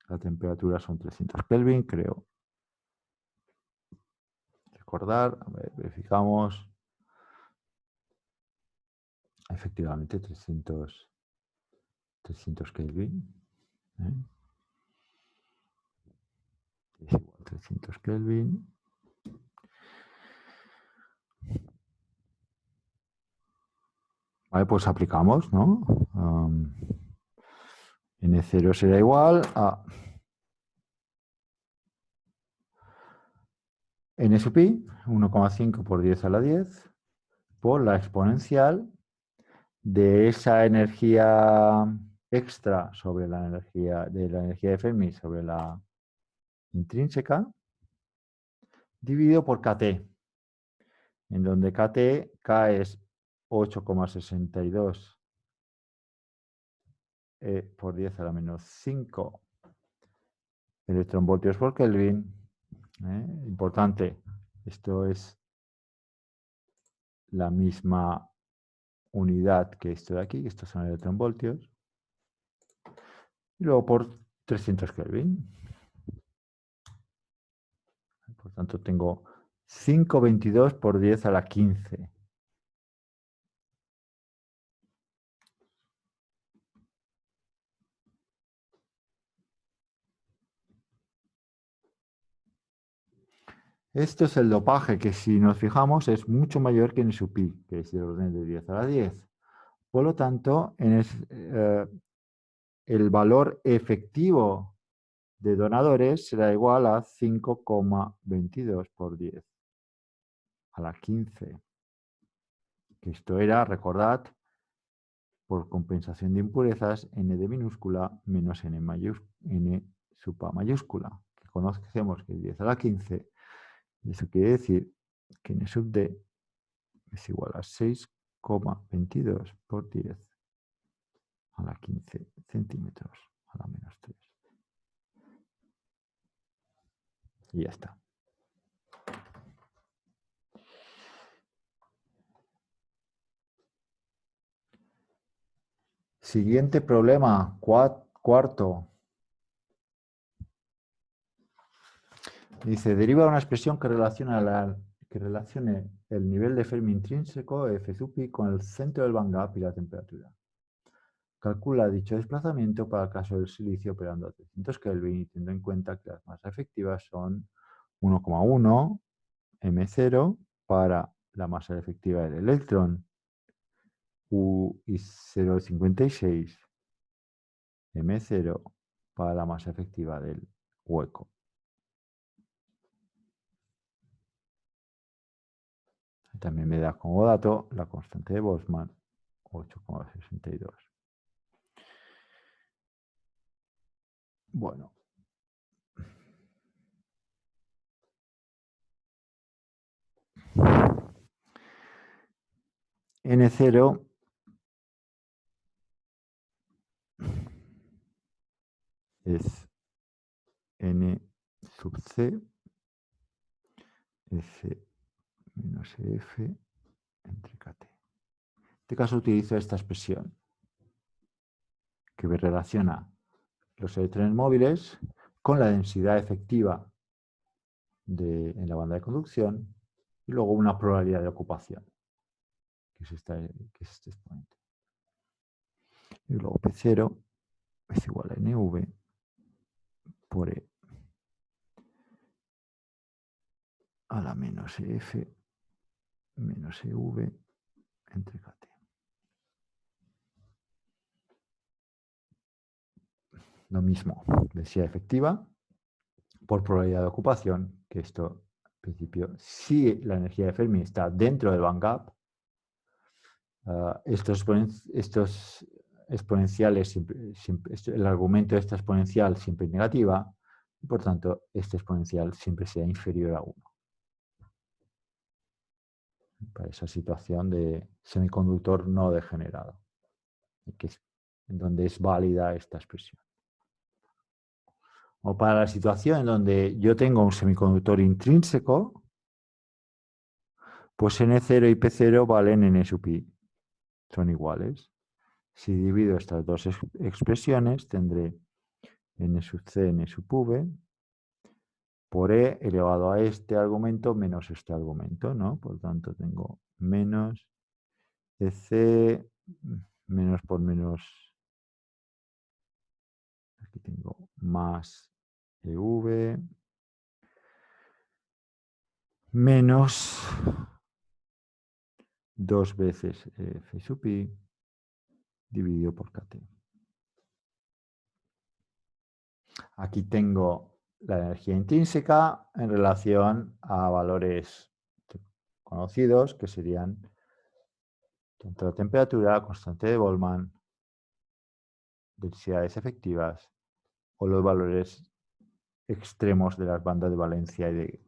La temperatura son 300 Kelvin, creo. Recordar, a ver, verificamos. Efectivamente, 300 Kelvin. Es igual a 300 Kelvin. Vale, pues aplicamos, ¿no? N0 será igual a N sub i, 1,5 por 10 a la 10, por la exponencial de esa energía extra sobre la energía de Fermi sobre la intrínseca, dividido por kT, en donde K es 8,62 por 10 a la menos 5 electronvoltios por Kelvin. Importante, esto es la misma unidad que esto de aquí, estos son electronvoltios, y luego por 300 Kelvin. Por tanto, tengo 5,22 por 10 a la 15. Esto es el dopaje, que si nos fijamos es mucho mayor que en sub i, que es del orden de 10 a la 10. Por lo tanto, el valor efectivo de donadores será igual a 5,22 por 10 a la 15. Que esto era, recordad, por compensación de impurezas, n de minúscula menos n sub a mayúscula, que conocemos que es 10 a la 15. Y eso quiere decir que n sub d es igual a 6,22 por 10 a la 15 centímetros a la menos 3. Y ya está. Siguiente problema, cuarto. Dice, deriva una expresión que relacione el nivel de Fermi intrínseco, F sub i, con el centro del Van Gap y la temperatura. Calcula dicho desplazamiento para el caso del silicio operando a 300 Kelvin y teniendo en cuenta que las masas efectivas son 1,1 M0 para la masa efectiva del electrón y 0,56 M0 para la masa efectiva del hueco. También me da como dato la constante de Boltzmann, 8,62. Bueno. N0 es N sub C F menos F entre KT. En este caso utilizo esta expresión que me relaciona los electrones móviles con la densidad efectiva en la banda de conducción y luego una probabilidad de ocupación, que es este exponente. Y luego P0 es igual a NV por E a la menos EF menos EV entre KT. Lo mismo, densidad efectiva por probabilidad de ocupación, que esto, en principio, si la energía de Fermi está dentro del band gap, estos exponenciales, el argumento de esta exponencial siempre es negativa, y por tanto, este exponencial siempre sea inferior a 1. Para esa situación de semiconductor no degenerado, en donde es válida esta expresión. O para la situación en donde yo tengo un semiconductor intrínseco, pues N0 y P0 valen N sub I. Son iguales. Si divido estas dos expresiones, tendré N sub C, N sub V, por E elevado a este argumento menos este argumento, ¿no? Por tanto, tengo menos EC, menos por menos, aquí tengo más EV, menos 2 veces F sub I dividido por KT. Aquí tengo la energía intrínseca en relación a valores conocidos, que serían tanto la temperatura, constante de Boltzmann, densidades efectivas o los valores extremos de las bandas de valencia y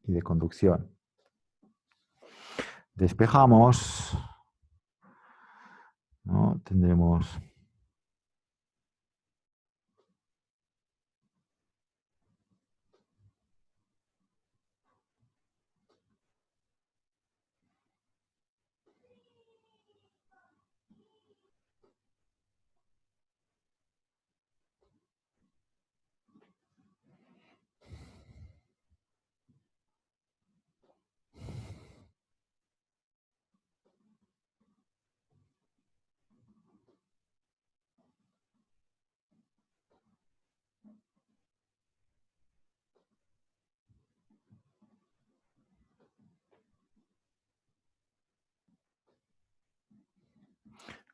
de conducción. Despejamos, ¿no? Tendremos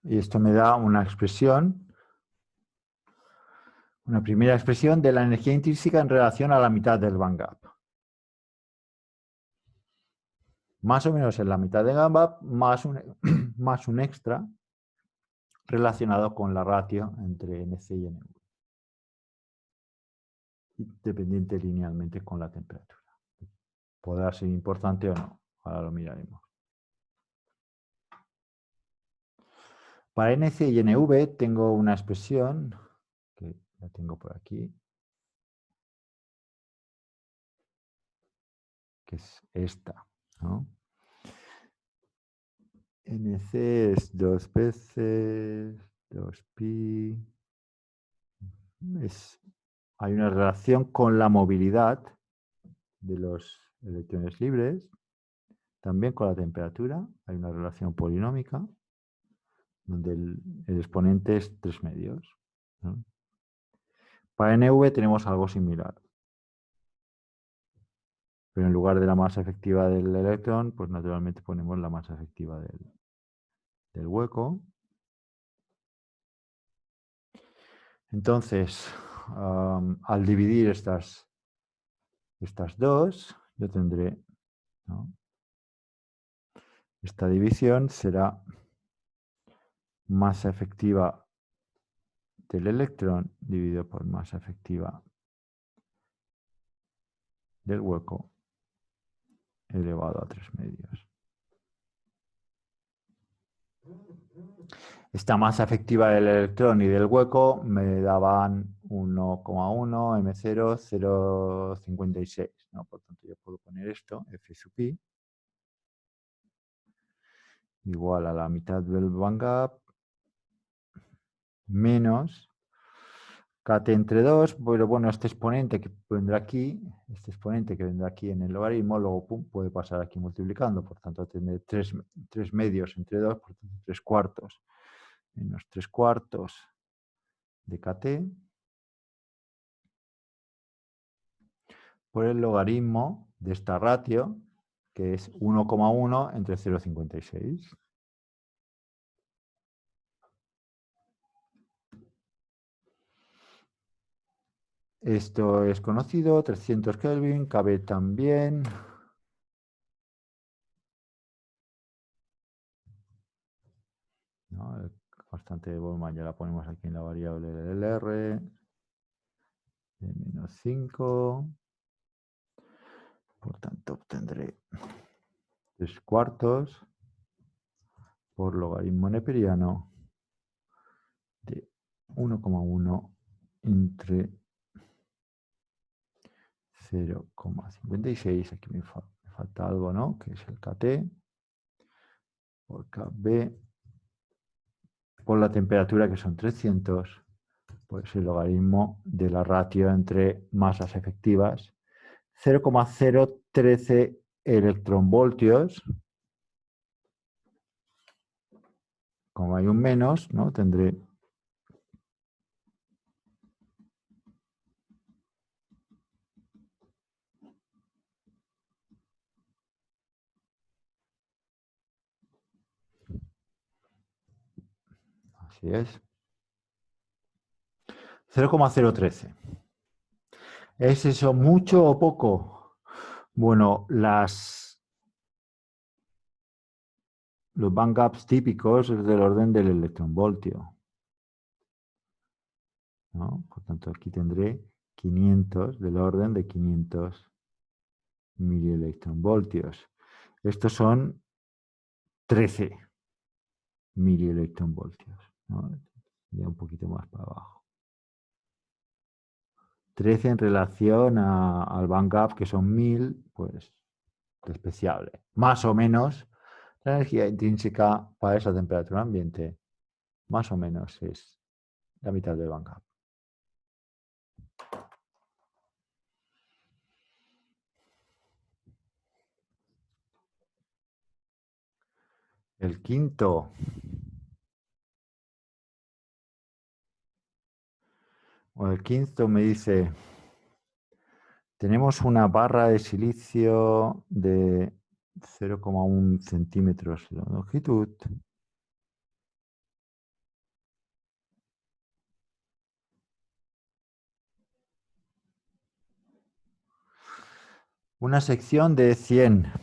y esto me da una expresión, una primera expresión de la energía intrínseca en relación a la mitad del band gap. Más o menos en la mitad del band gap, más un extra relacionado con la ratio entre NC y NV, dependiente linealmente con la temperatura. Podrá ser importante o no, ahora lo miraremos. Para NC y NV tengo una expresión, que la tengo por aquí, que es esta, ¿no? NC es 2 veces 2pi. Hay una relación con la movilidad de los electrones libres, también con la temperatura, hay una relación polinómica, donde el exponente es 3 medios, ¿no? Para NV tenemos algo similar. Pero en lugar de la masa efectiva del electrón, pues naturalmente ponemos la masa efectiva del hueco. Entonces, al dividir estas dos, yo tendré, ¿no? Esta división será masa efectiva del electrón dividido por masa efectiva del hueco elevado a 3 medios. Esta masa efectiva del electrón y del hueco me daban 1,1 M0 0,56, ¿no? Por tanto, yo puedo poner esto, F sub I, igual a la mitad del band gap menos KT entre 2, pero bueno, este exponente que vendrá aquí, en el logaritmo, luego pum, puede pasar aquí multiplicando, por tanto tendré 3 medios entre 2, por tanto 3 cuartos, menos 3 cuartos de KT, por el logaritmo de esta ratio, que es 1,1 entre 0,56. Esto es conocido, 300 Kelvin, KB también. ¿No? El constante de Boltzmann ya la ponemos aquí en la variable del R, de menos 5. Por tanto, obtendré 3 cuartos por logaritmo neperiano de 1,1 entre 0,56. Aquí me falta algo, ¿no? Que es el KT por KB por la temperatura, que son 300, pues el logaritmo de la ratio entre masas efectivas, 0,013 electronvoltios. Como hay un menos, ¿no? Tendré así es. 0,013. ¿Es eso mucho o poco? Bueno, los band gaps típicos es del orden del electronvoltio, ¿no? Por tanto, aquí tendré 500, del orden de 500 milielectronvoltios. Estos son 13 milielectronvoltios, ¿no? Ya un poquito más para abajo. 13 en relación al band gap, que son 1000, pues despreciable. Más o menos, la energía intrínseca para esa temperatura ambiente, más o menos es la mitad del band gap. El quinto me dice, tenemos una barra de silicio de 0,1 centímetros de longitud. Una sección de 100.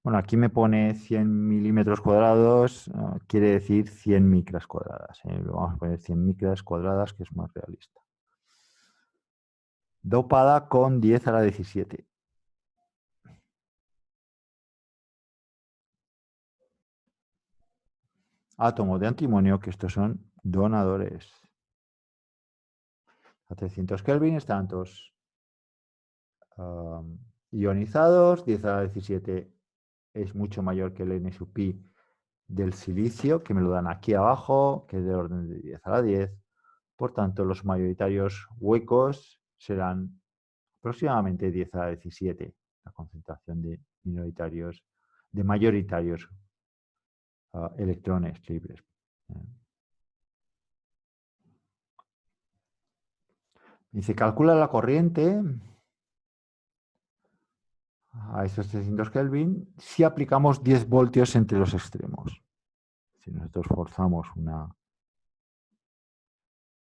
Bueno, aquí me pone 100 milímetros cuadrados, quiere decir 100 micras cuadradas. Vamos a poner 100 micras cuadradas, que es más realista. Dopada con 10 a la 17. Átomos de antimonio, que estos son donadores. A 300 Kelvin están todos ionizados. 10 a la 17 es mucho mayor que el N sub pi del silicio, que me lo dan aquí abajo, que es del orden de 10 a la 10. Por tanto, los mayoritarios huecos serán aproximadamente 10 a la 17, la concentración de minoritarios, de mayoritarios electrones libres. Dice, calcula la corriente a estos 300 Kelvin si aplicamos 10 voltios entre los extremos. Si nosotros forzamos una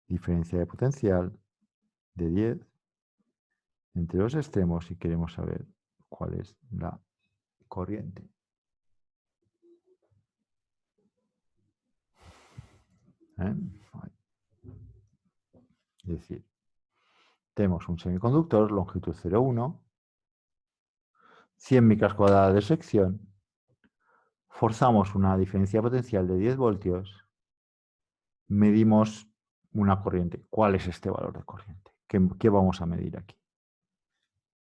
diferencia de potencial de 10 entre los extremos y queremos saber cuál es la corriente. Es decir, tenemos un semiconductor, longitud 0,1, 100 micras cuadradas de sección, forzamos una diferencia potencial de 10 voltios, medimos una corriente. ¿Cuál es este valor de corriente? ¿Qué vamos a medir aquí?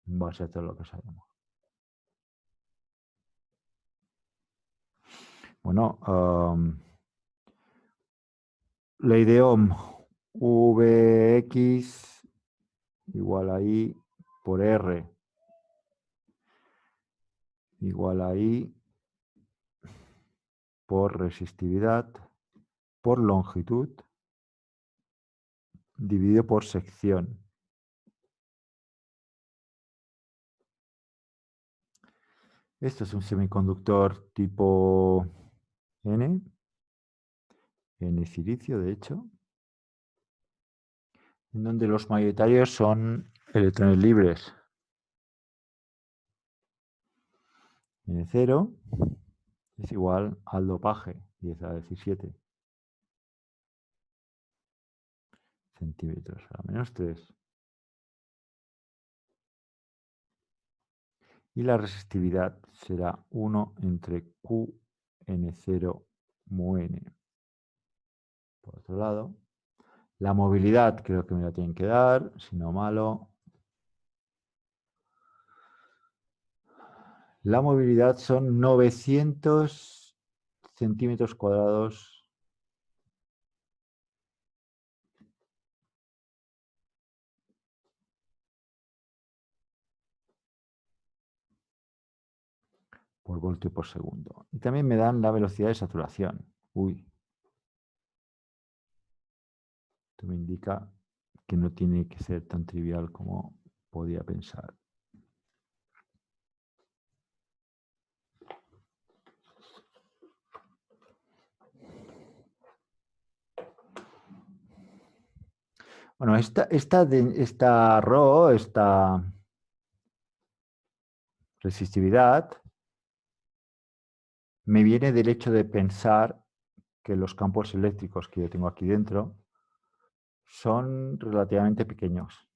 En base a todo lo que sabemos. Bueno, Ley de Ohm Vx igual a I por R igual a I por resistividad por longitud dividido por sección. Esto es un semiconductor tipo N silicio, de hecho, en donde los mayoritarios son electrones libres. N0 es igual al dopaje, 10 a la 17 centímetros a la menos 3. Y la resistividad será 1 entre Q N0 mu N. Por otro lado, la movilidad creo que me la tienen que dar, si no malo. La movilidad son 900 centímetros cuadrados por voltio por segundo. Y también me dan la velocidad de saturación. Uy. Esto me indica que no tiene que ser tan trivial como podía pensar. Bueno, esta ρ, esta resistividad, me viene del hecho de pensar que los campos eléctricos que yo tengo aquí dentro son relativamente pequeños.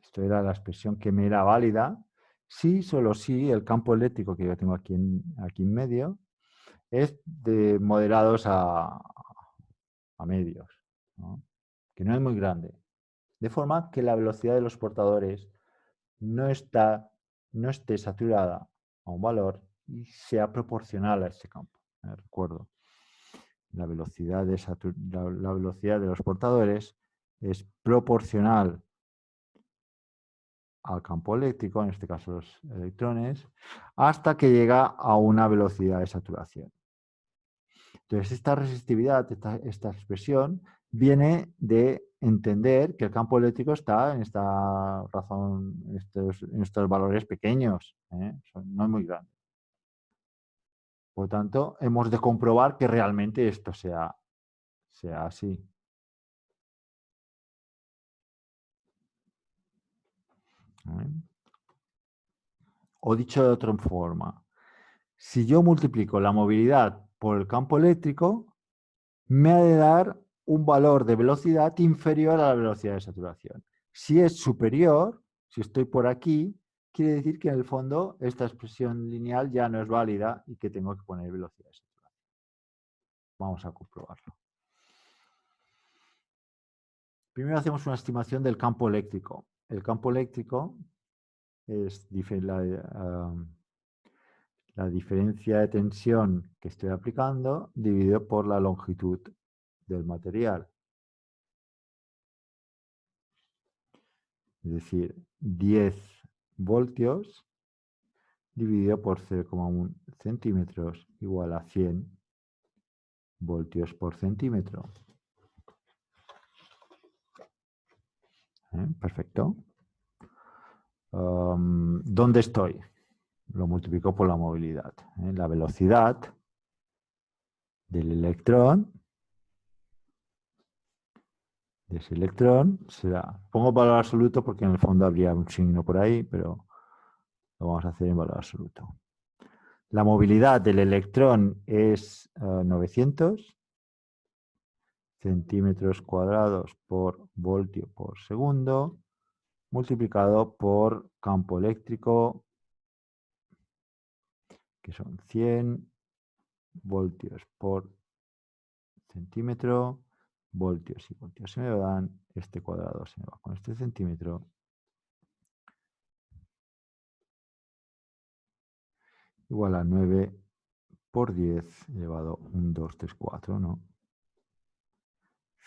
Esto era la expresión que me era válida si, solo si, el campo eléctrico que yo tengo aquí en medio es de moderados a medios, ¿no? Que no es muy grande. De forma que la velocidad de los portadores no esté saturada a un valor y sea proporcional a ese campo. Recuerdo, la velocidad de los portadores es proporcional al campo eléctrico, en este caso los electrones, hasta que llega a una velocidad de saturación. Entonces, esta resistividad, esta expresión, viene de entender que el campo eléctrico está en esta razón, en estos valores pequeños, no es muy grande. Por lo tanto, hemos de comprobar que realmente esto sea así. O dicho de otra forma, si yo multiplico la movilidad por el campo eléctrico, me ha de dar un valor de velocidad inferior a la velocidad de saturación. Si es superior, si estoy por aquí, quiere decir que en el fondo esta expresión lineal ya no es válida y que tengo que poner velocidad de saturación. Vamos a comprobarlo. Primero hacemos una estimación del campo eléctrico. El campo eléctrico es la diferencia de tensión que estoy aplicando dividido por la longitud del material. Es decir, 10 voltios dividido por 0,1 centímetros igual a 100 voltios por centímetro. Perfecto. ¿Dónde estoy? Lo multiplico por la movilidad. La velocidad del electrón, de ese electrón, será... Pongo valor absoluto porque en el fondo habría un signo por ahí, pero lo vamos a hacer en valor absoluto. La movilidad del electrón es 900 centímetros cuadrados por voltio por segundo, multiplicado por campo eléctrico, que son 100 voltios por centímetro, voltios y voltios se me dan, este cuadrado se me va con este centímetro, igual a 9 por 10 elevado a 1, 2, 3, 4, ¿no?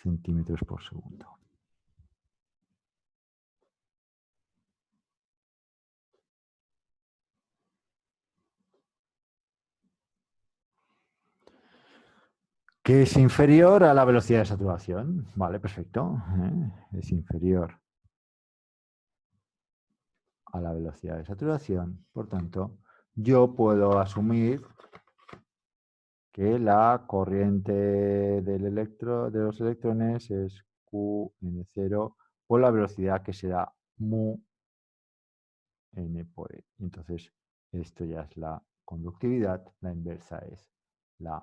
centímetros por segundo. Que es inferior a la velocidad de saturación. Vale, perfecto. Es inferior a la velocidad de saturación. Por tanto, yo puedo asumir que la corriente de los electrones es Qn0 por la velocidad que será mu n por e. Entonces, esto ya es la conductividad, la inversa es la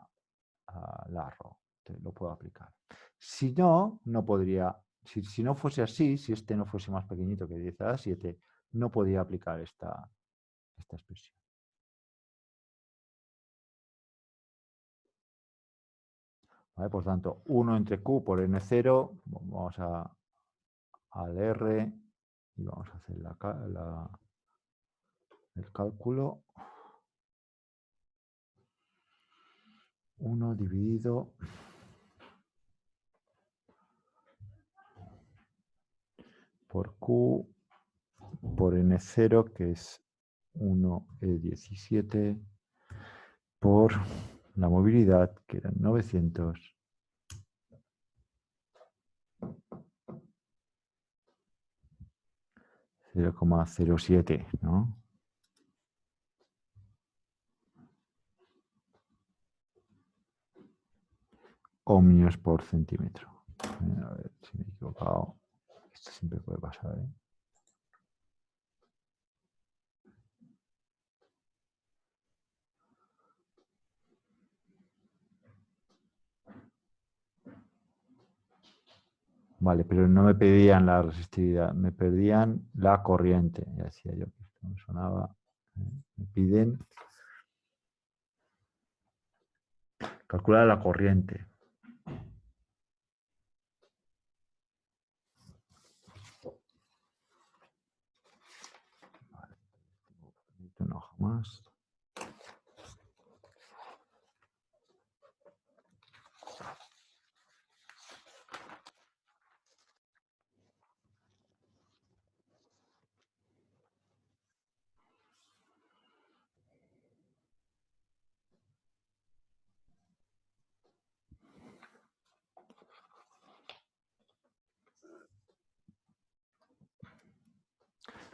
rho. Entonces, lo puedo aplicar. Si no, no podría, si no fuese así, si este no fuese más pequeñito que 10 a la 7, no podría aplicar esta expresión. ¿Vale? Por tanto, 1 entre Q por N0, vamos al R y vamos a hacer el cálculo. 1 dividido por Q por N0, que es 1E17, por la movilidad, que eran 900. 0,07, ¿no? Ohmios por centímetro. A ver si me he equivocado. Esto siempre puede pasar, ¿eh? Vale, pero no me pedían la resistividad, me pedían la corriente. Ya decía yo que esto me sonaba. Me piden calcular la corriente. Vale. Una hoja más.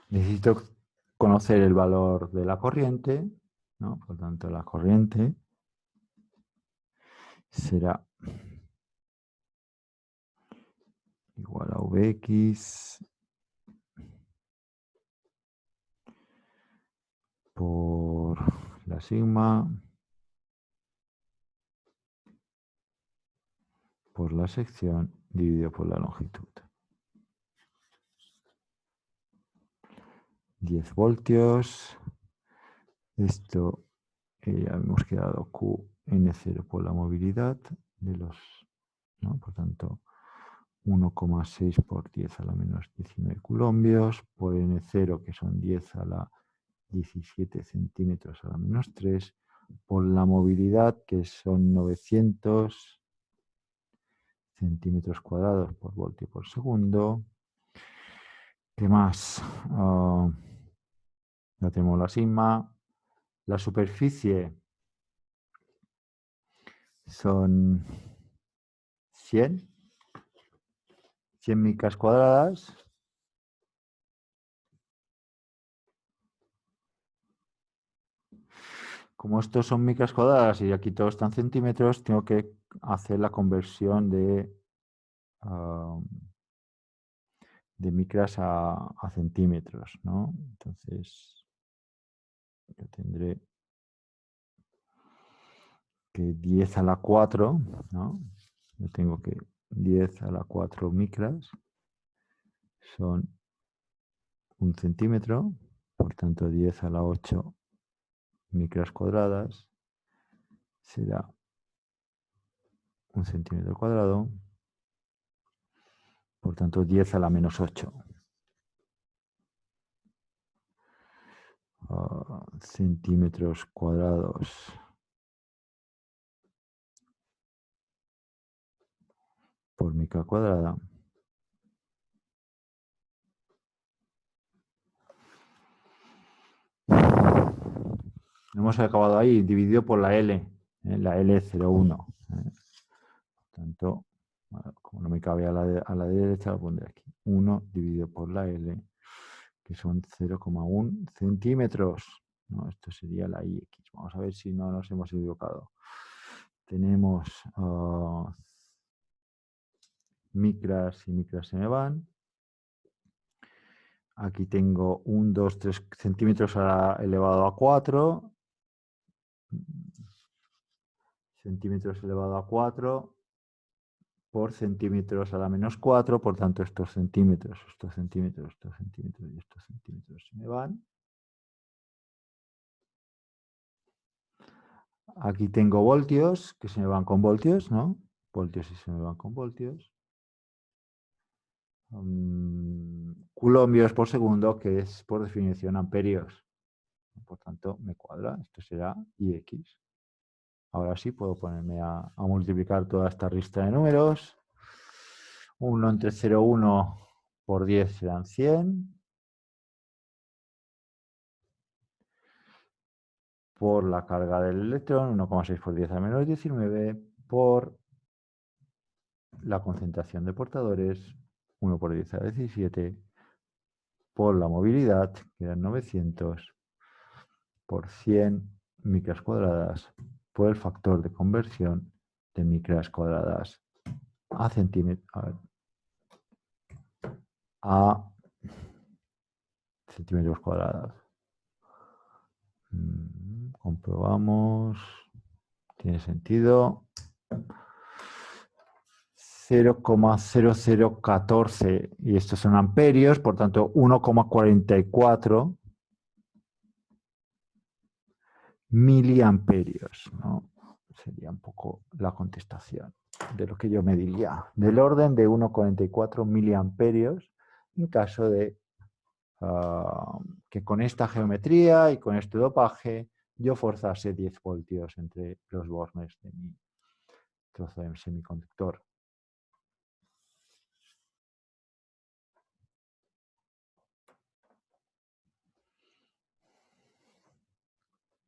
Necesito conocer el valor de la corriente, ¿no? Por tanto, la corriente será igual a Vx por la sigma por la sección dividido por la longitud. 10 voltios. Esto hemos quedado Qn0 por la movilidad de los, ¿no? Por tanto, 1,6 por 10 a la menos 19 coulombios por N0, que son 10 a la 17 centímetros a la menos 3, por la movilidad, que son 900 centímetros cuadrados por voltio por segundo. ¿Qué más? Ya tenemos la sigma. La superficie son 100 micras cuadradas. Como estos son micras cuadradas y aquí todos están centímetros, tengo que hacer la conversión de micras a centímetros, ¿no? Entonces, yo tendré que 10 a la 4, ¿no? Yo tengo que 10 a la 4 micras son 1 centímetro, por tanto 10 a la 8 micras cuadradas será 1 centímetro cuadrado, por tanto 10 a la menos 8 centímetros cuadrados por micra cuadrada. Hemos acabado ahí, dividido por la L, la L01. Por tanto, bueno, como no me cabe a la derecha, lo pondré aquí. 1 dividido por la L, que son 0,1 centímetros. No, esto sería la IX. Vamos a ver si no nos hemos equivocado. Tenemos micras y micras se me van. Aquí tengo 1, 2, 3 centímetros elevado a 4. Centímetros elevado a 4 por centímetros a la menos 4. Por tanto, estos centímetros y estos centímetros se me van. Aquí tengo voltios, que se me van con voltios, ¿no? Voltios y se me van con voltios. Coulombios por segundo, que es por definición amperios. Por tanto, me cuadra. Esto será IX. Ahora sí puedo ponerme a multiplicar toda esta lista de números. 1 entre 0,1 por 10 serán 100. Por la carga del electrón, 1,6 por 10 a la menos 19, por la concentración de portadores, 1 por 10 a la 17, por la movilidad, que eran 900, por 100 micras cuadradas, por el factor de conversión de micras cuadradas a centímetros cuadrados. Comprobamos. Tiene sentido. 0,0014 y estos son amperios, por tanto 1,44 miliamperios, ¿no? Sería un poco la contestación de lo que yo me diría, del orden de 1,44 miliamperios en caso de que con esta geometría y con este dopaje yo forzase 10 voltios entre los bornes de mi trozo de semiconductor.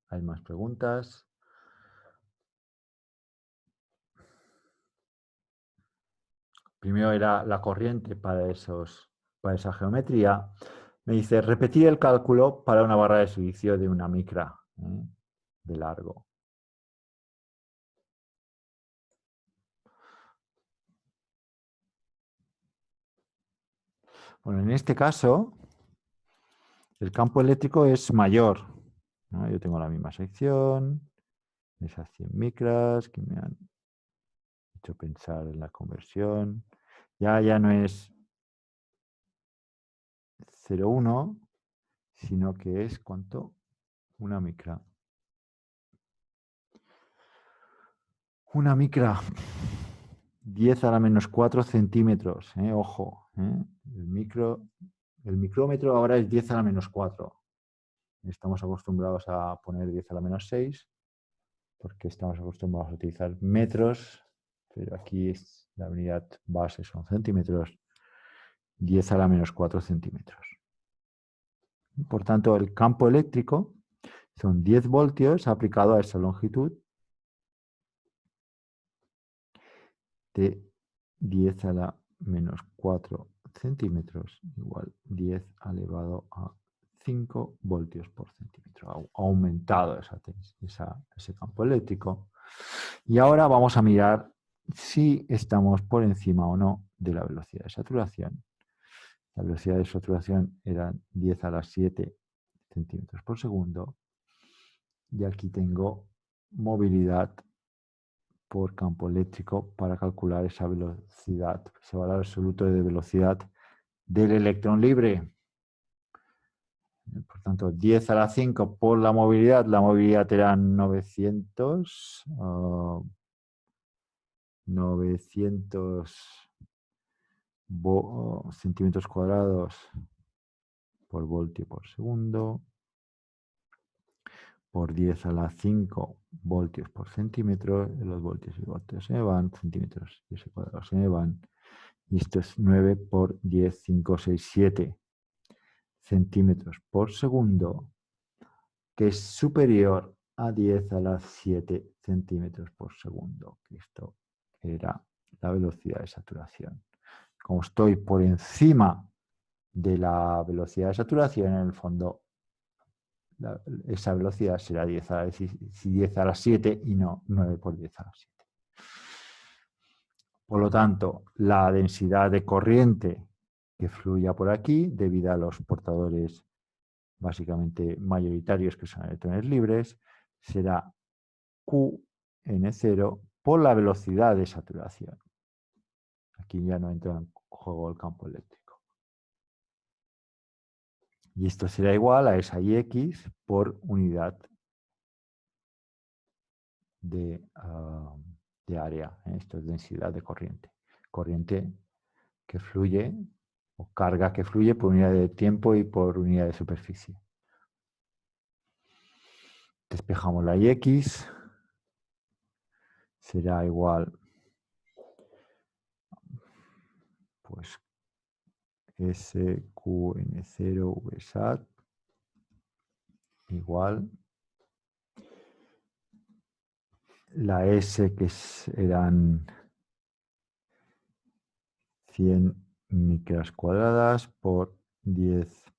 ¿Hay más preguntas? Primero era la corriente para esa geometría. Me dice repetir el cálculo para una barra de silicio de una micra de largo. Bueno, en este caso, el campo eléctrico es mayor, ¿no? Yo tengo la misma sección, esas 100 micras que me han hecho pensar en la conversión. Ya no es 0,1, sino que es, ¿cuánto? Una micra. Una micra, 10 a la menos 4 centímetros, ojo. El micrómetro ahora es 10 a la menos 4. Estamos acostumbrados a poner 10 a la menos 6, porque estamos acostumbrados a utilizar metros, pero aquí la unidad base son centímetros, 10 a la menos 4 centímetros. Por tanto, el campo eléctrico son 10 voltios aplicado a esa longitud de 10 a la menos 4 centímetros igual 10 elevado a 5 voltios por centímetro. Ha aumentado ese campo eléctrico. Y ahora vamos a mirar si estamos por encima o no de la velocidad de saturación. La velocidad de saturación era 10 a la 7 centímetros por segundo. Y aquí tengo movilidad por campo eléctrico para calcular esa velocidad, ese valor absoluto de velocidad del electrón libre. Por tanto, 10 a la 5 por la movilidad era 900 centímetros cuadrados por voltio por segundo. por 10 a la 5 voltios por centímetro. Los voltios y voltios se me van, centímetros y ese cuadrado se me van. Y esto es 9 por 10, 5, 6, 7 centímetros por segundo, que es superior a 10 a la 7 centímetros por segundo. Esto era la velocidad de saturación. Como estoy por encima de la velocidad de saturación, en el fondo esa velocidad será 10 a la 7 y no 9 por 10 a la 7. Por lo tanto, la densidad de corriente que fluya por aquí, debido a los portadores básicamente mayoritarios, que son electrones libres, será Qn0 por la velocidad de saturación. Aquí ya no entra en juego el campo eléctrico. Y esto será igual a esa Ix por unidad de área. Esto es densidad de corriente. Corriente que fluye, o carga que fluye por unidad de tiempo y por unidad de superficie. Despejamos la Ix. Será igual, pues, SQN0 VSAT igual la S, que eran 100 micras cuadradas por 10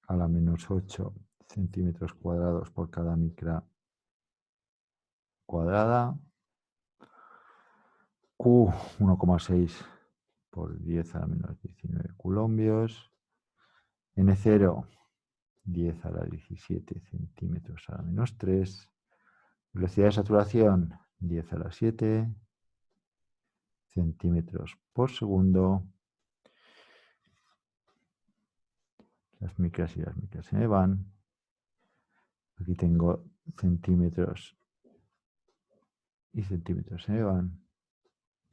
a la menos 8 centímetros cuadrados por cada micra cuadrada. Q 1,6 por 10 a la menos 19 coulombios. N0 10 a la 17 centímetros a la menos 3. Velocidad de saturación 10 a la 7 centímetros por segundo. Las micras y las micras se me van. Aquí tengo centímetros y centímetros se me van.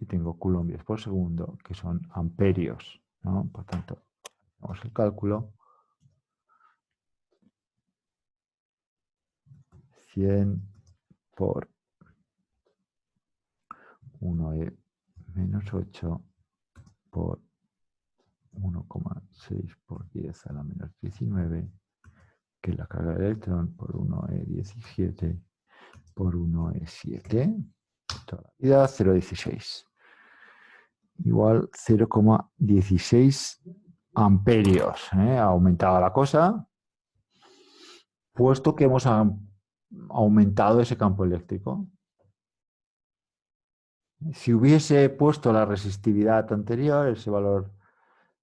Y tengo coulombios por segundo, que son amperios, ¿no? Por tanto, hacemos el cálculo. 100 por 1e menos 8 por 1,6 por 10 a la menos 19, que es la carga del electrón, por 1e17 por 1e7, toda la vida, 0,16. Igual 0,16 amperios. Ha aumentado la cosa, puesto que hemos aumentado ese campo eléctrico. Si hubiese puesto la resistividad anterior, ese valor,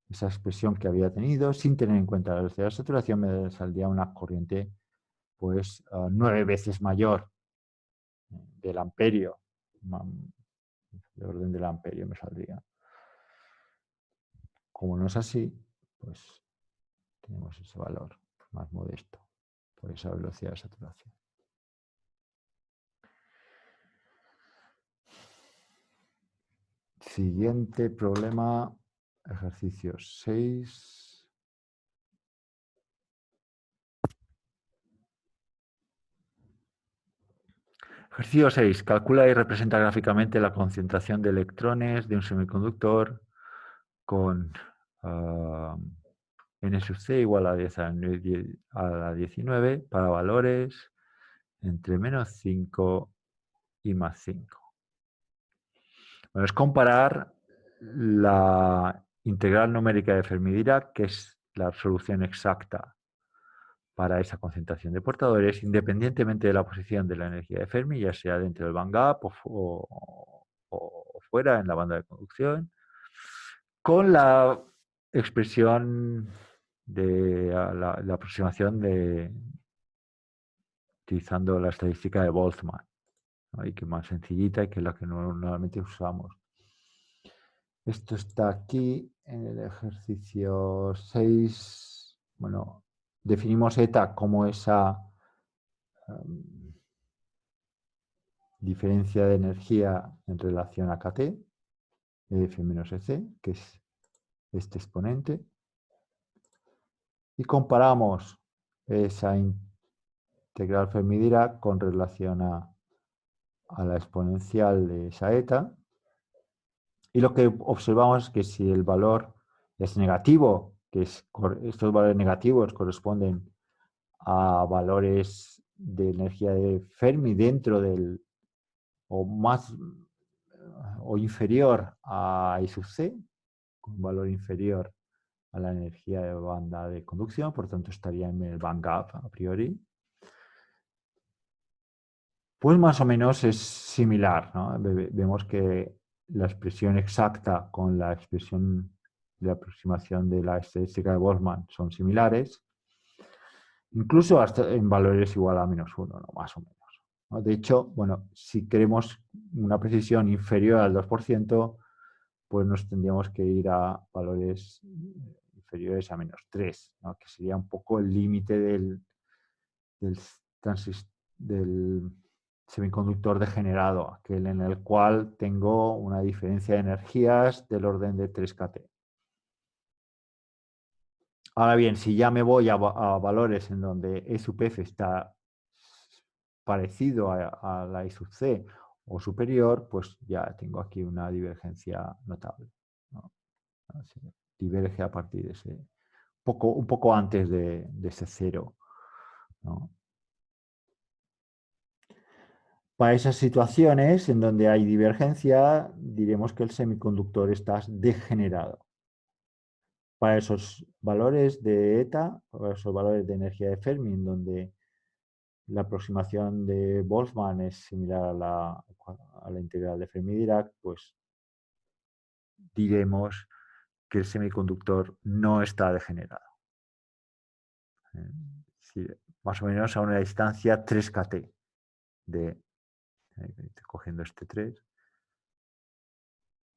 esa expresión que había tenido, sin tener en cuenta la velocidad de saturación, me saldría una corriente pues 9 veces mayor del amperio, de orden del amperio me saldría. Como no es así, pues tenemos ese valor más modesto por esa velocidad de saturación. Siguiente problema, ejercicio 6. Ejercicio 6. Calcula y representa gráficamente la concentración de electrones de un semiconductor con n sub c igual a 10 a la 19 para valores entre menos 5 y más 5. Bueno, es comparar la integral numérica de Fermi-Dirac, que es la solución exacta para esa concentración de portadores, independientemente de la posición de la energía de Fermi, ya sea dentro del band gap o fuera en la banda de conducción, con la expresión de la aproximación utilizando la estadística de Boltzmann, ¿no? Y que es más sencillita y que es la que normalmente usamos. Esto está aquí en el ejercicio 6. Bueno, definimos eta como esa diferencia de energía en relación a kT, F menos EC, que es este exponente. Y comparamos esa integral Fermi-Dirac con relación a la exponencial de esa eta. Y lo que observamos es que si el valor es negativo, estos valores negativos corresponden a valores de energía de Fermi dentro del, o más o inferior a I sub c, con un valor inferior a la energía de banda de conducción, por tanto estaría en el band gap a priori. Pues más o menos es similar, ¿no? Vemos que la expresión exacta con la expresión de aproximación de la estadística de Boltzmann son similares, incluso hasta en valores igual a -1, ¿no? Más o menos, ¿no? De hecho, bueno, si queremos una precisión inferior al 2%, pues nos tendríamos que ir a valores inferiores a -3, ¿no? Que sería un poco el límite del, del semiconductor degenerado, aquel en el cual tengo una diferencia de energías del orden de 3 kT. Ahora bien, si ya me voy a valores en donde E sub f está parecido a la I sub c o superior, pues ya tengo aquí una divergencia notable, ¿no? Diverge a partir de ese, un poco antes de ese cero, ¿no? Para esas situaciones en donde hay divergencia, diremos que el semiconductor está degenerado. Para esos valores de eta, para esos valores de energía de Fermi, en donde la aproximación de Boltzmann es similar a la integral de Fermi-Dirac, pues diremos que el semiconductor no está degenerado. Sí, más o menos a una distancia 3 kT de, cogiendo este 3,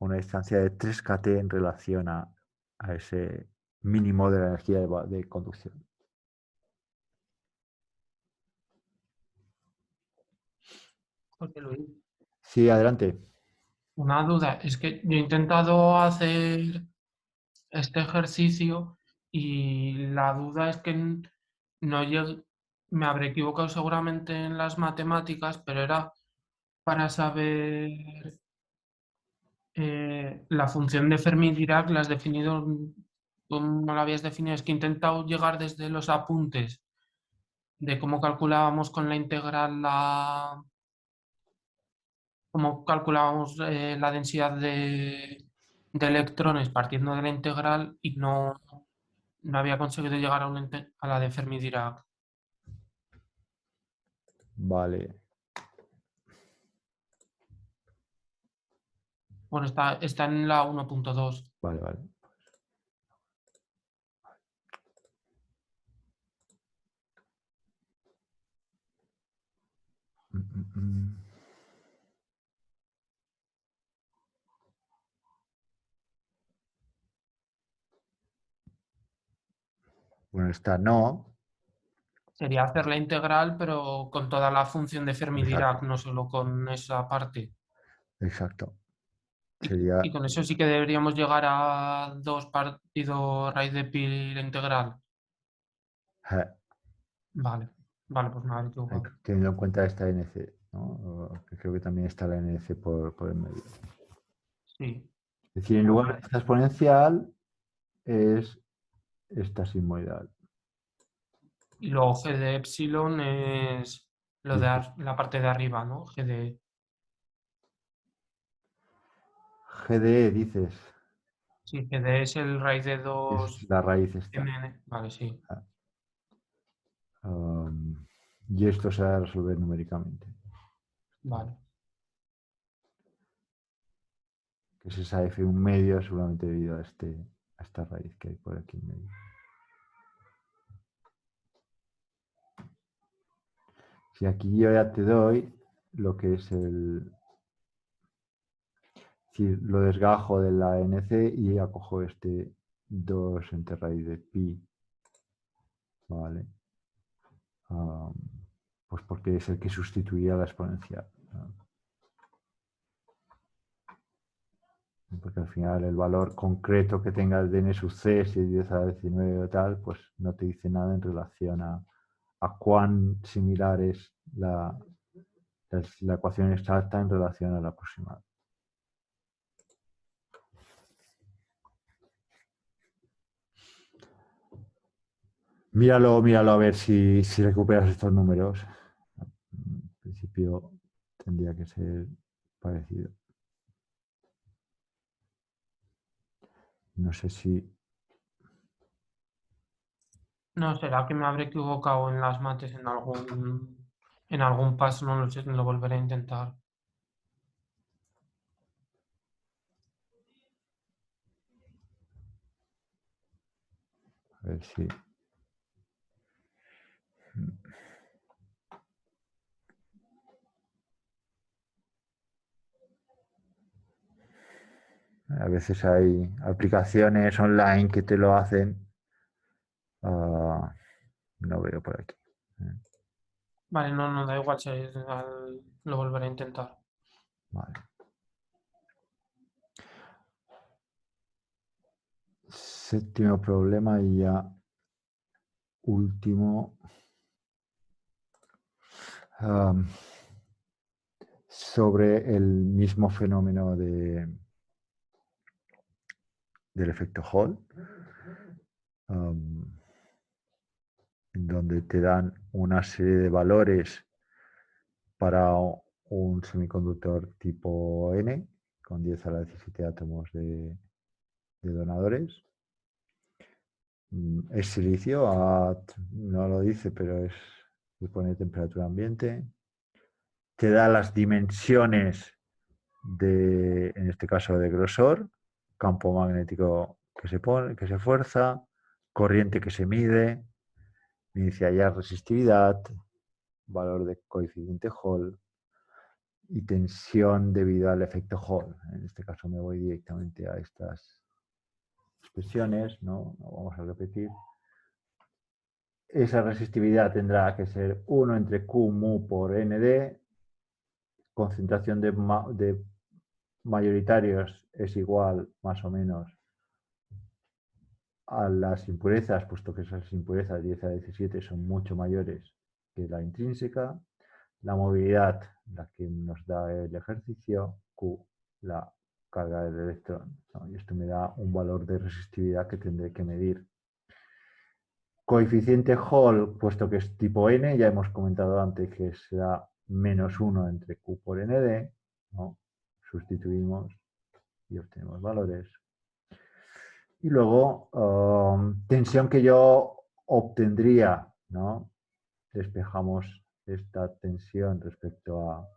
una distancia de 3 kT en relación a ese mínimo de la energía de conducción. Porque Luis, Sí, adelante. una duda, es que yo he intentado hacer este ejercicio y la duda es que no llego, me habré equivocado seguramente en las matemáticas, pero era para saber la función de Fermi-Dirac, ¿la has definido? ¿Cómo la habías definido? Es que he intentado llegar desde los apuntes de cómo calculábamos con la integral cómo calculábamos la densidad de electrones partiendo de la integral y no había conseguido llegar a la de Fermi-Dirac. Vale. Bueno, está en la 1.2. Vale, vale. Bueno, esta no. Sería hacer la integral, pero con toda la función de Exacto, Fermi-Dirac, no solo con esa parte. exacto. Y Sería... con eso sí que deberíamos llegar a 2 partido raíz de pi la integral. Vale, vale, pues me habré equivocado. teniendo en cuenta esta NC, ¿no? Que creo que también está la NC por el medio. Sí, Es decir, en lugar de esta exponencial es esta sigmoidal. y luego g de epsilon es lo de Dice, la parte de arriba, ¿no? G de... GDE, dices, Sí, g de es el raíz de es 2 la raíz esta. mn. Vale, sí. Y esto se va a resolver numéricamente. Vale. Que es esa F1 medio seguramente debido a esta raíz que hay por aquí en medio. Si aquí yo ya te doy lo que es lo desgajo de la NC y ya cojo este 2 entre raíz de pi, ¿vale? Pues porque es el que sustituía la exponencial, ¿no? Porque al final el valor concreto que tenga el de n sub c, si es 10 a la 19 o tal, pues no te dice nada en relación a cuán similar es la ecuación exacta en relación a la aproximada. Míralo a ver si recuperas estos números. En principio tendría que ser parecido. No sé si... No, será que me habré equivocado en las mates en algún paso, no lo sé, lo volveré a intentar. A ver si... A veces hay aplicaciones online que te lo hacen. No veo por aquí. Vale, no, da igual, lo volveré a intentar. Vale. Séptimo problema y ya último. Sobre el mismo fenómeno del efecto Hall, donde te dan una serie de valores para un semiconductor tipo N, con 10 a la 17 átomos de donadores. Es silicio, no lo dice, pero se pone temperatura ambiente. Te da las dimensiones en este caso de grosor, campo magnético que se fuerza, corriente que se mide, inicia ya resistividad, valor de coeficiente Hall y tensión debido al efecto Hall. En este caso me voy directamente a estas expresiones, ¿no? Vamos a repetir. Esa resistividad tendrá que ser 1 entre Q mu por ND, concentración de mayoritarios es igual más o menos a las impurezas, puesto que esas impurezas 10 a 17 son mucho mayores que la intrínseca. La movilidad, la que nos da el ejercicio, Q, la carga del electrón, ¿no? Y esto me da un valor de resistividad que tendré que medir. Coeficiente Hall, puesto que es tipo N, ya hemos comentado antes que será menos 1 entre Q por ND, ¿no? Sustituimos y obtenemos valores. Y luego, tensión que yo obtendría, ¿no? Despejamos esta tensión respecto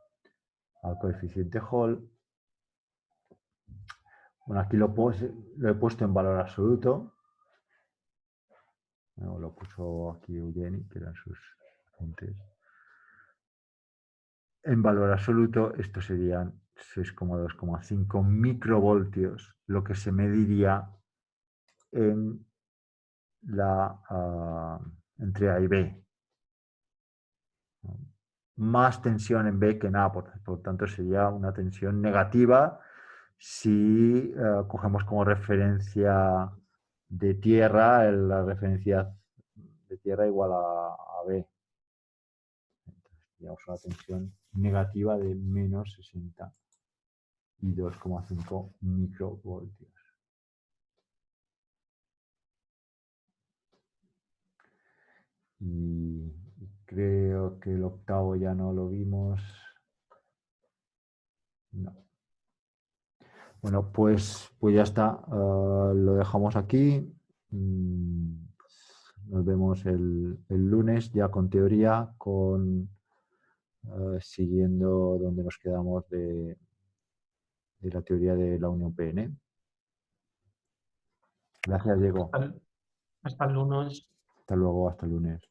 al coeficiente Hall. Bueno, aquí lo he puesto en valor absoluto. Bueno, lo puso aquí Eugeni, que eran sus apuntes. En valor absoluto, esto serían 6,2,5 microvoltios, lo que se mediría en entre A y B. Más tensión en B que en A, por tanto sería una tensión negativa si cogemos como referencia de tierra la referencia de tierra igual a B. Entonces tendríamos una tensión negativa de menos 62,5 microvoltios. Y creo que el octavo ya no lo vimos. No. Bueno, pues ya está. Lo dejamos aquí. Nos vemos el lunes ya con teoría, siguiendo donde nos quedamos de la teoría de la unión PN. Gracias, Diego. Hasta el lunes. Hasta luego, hasta el lunes.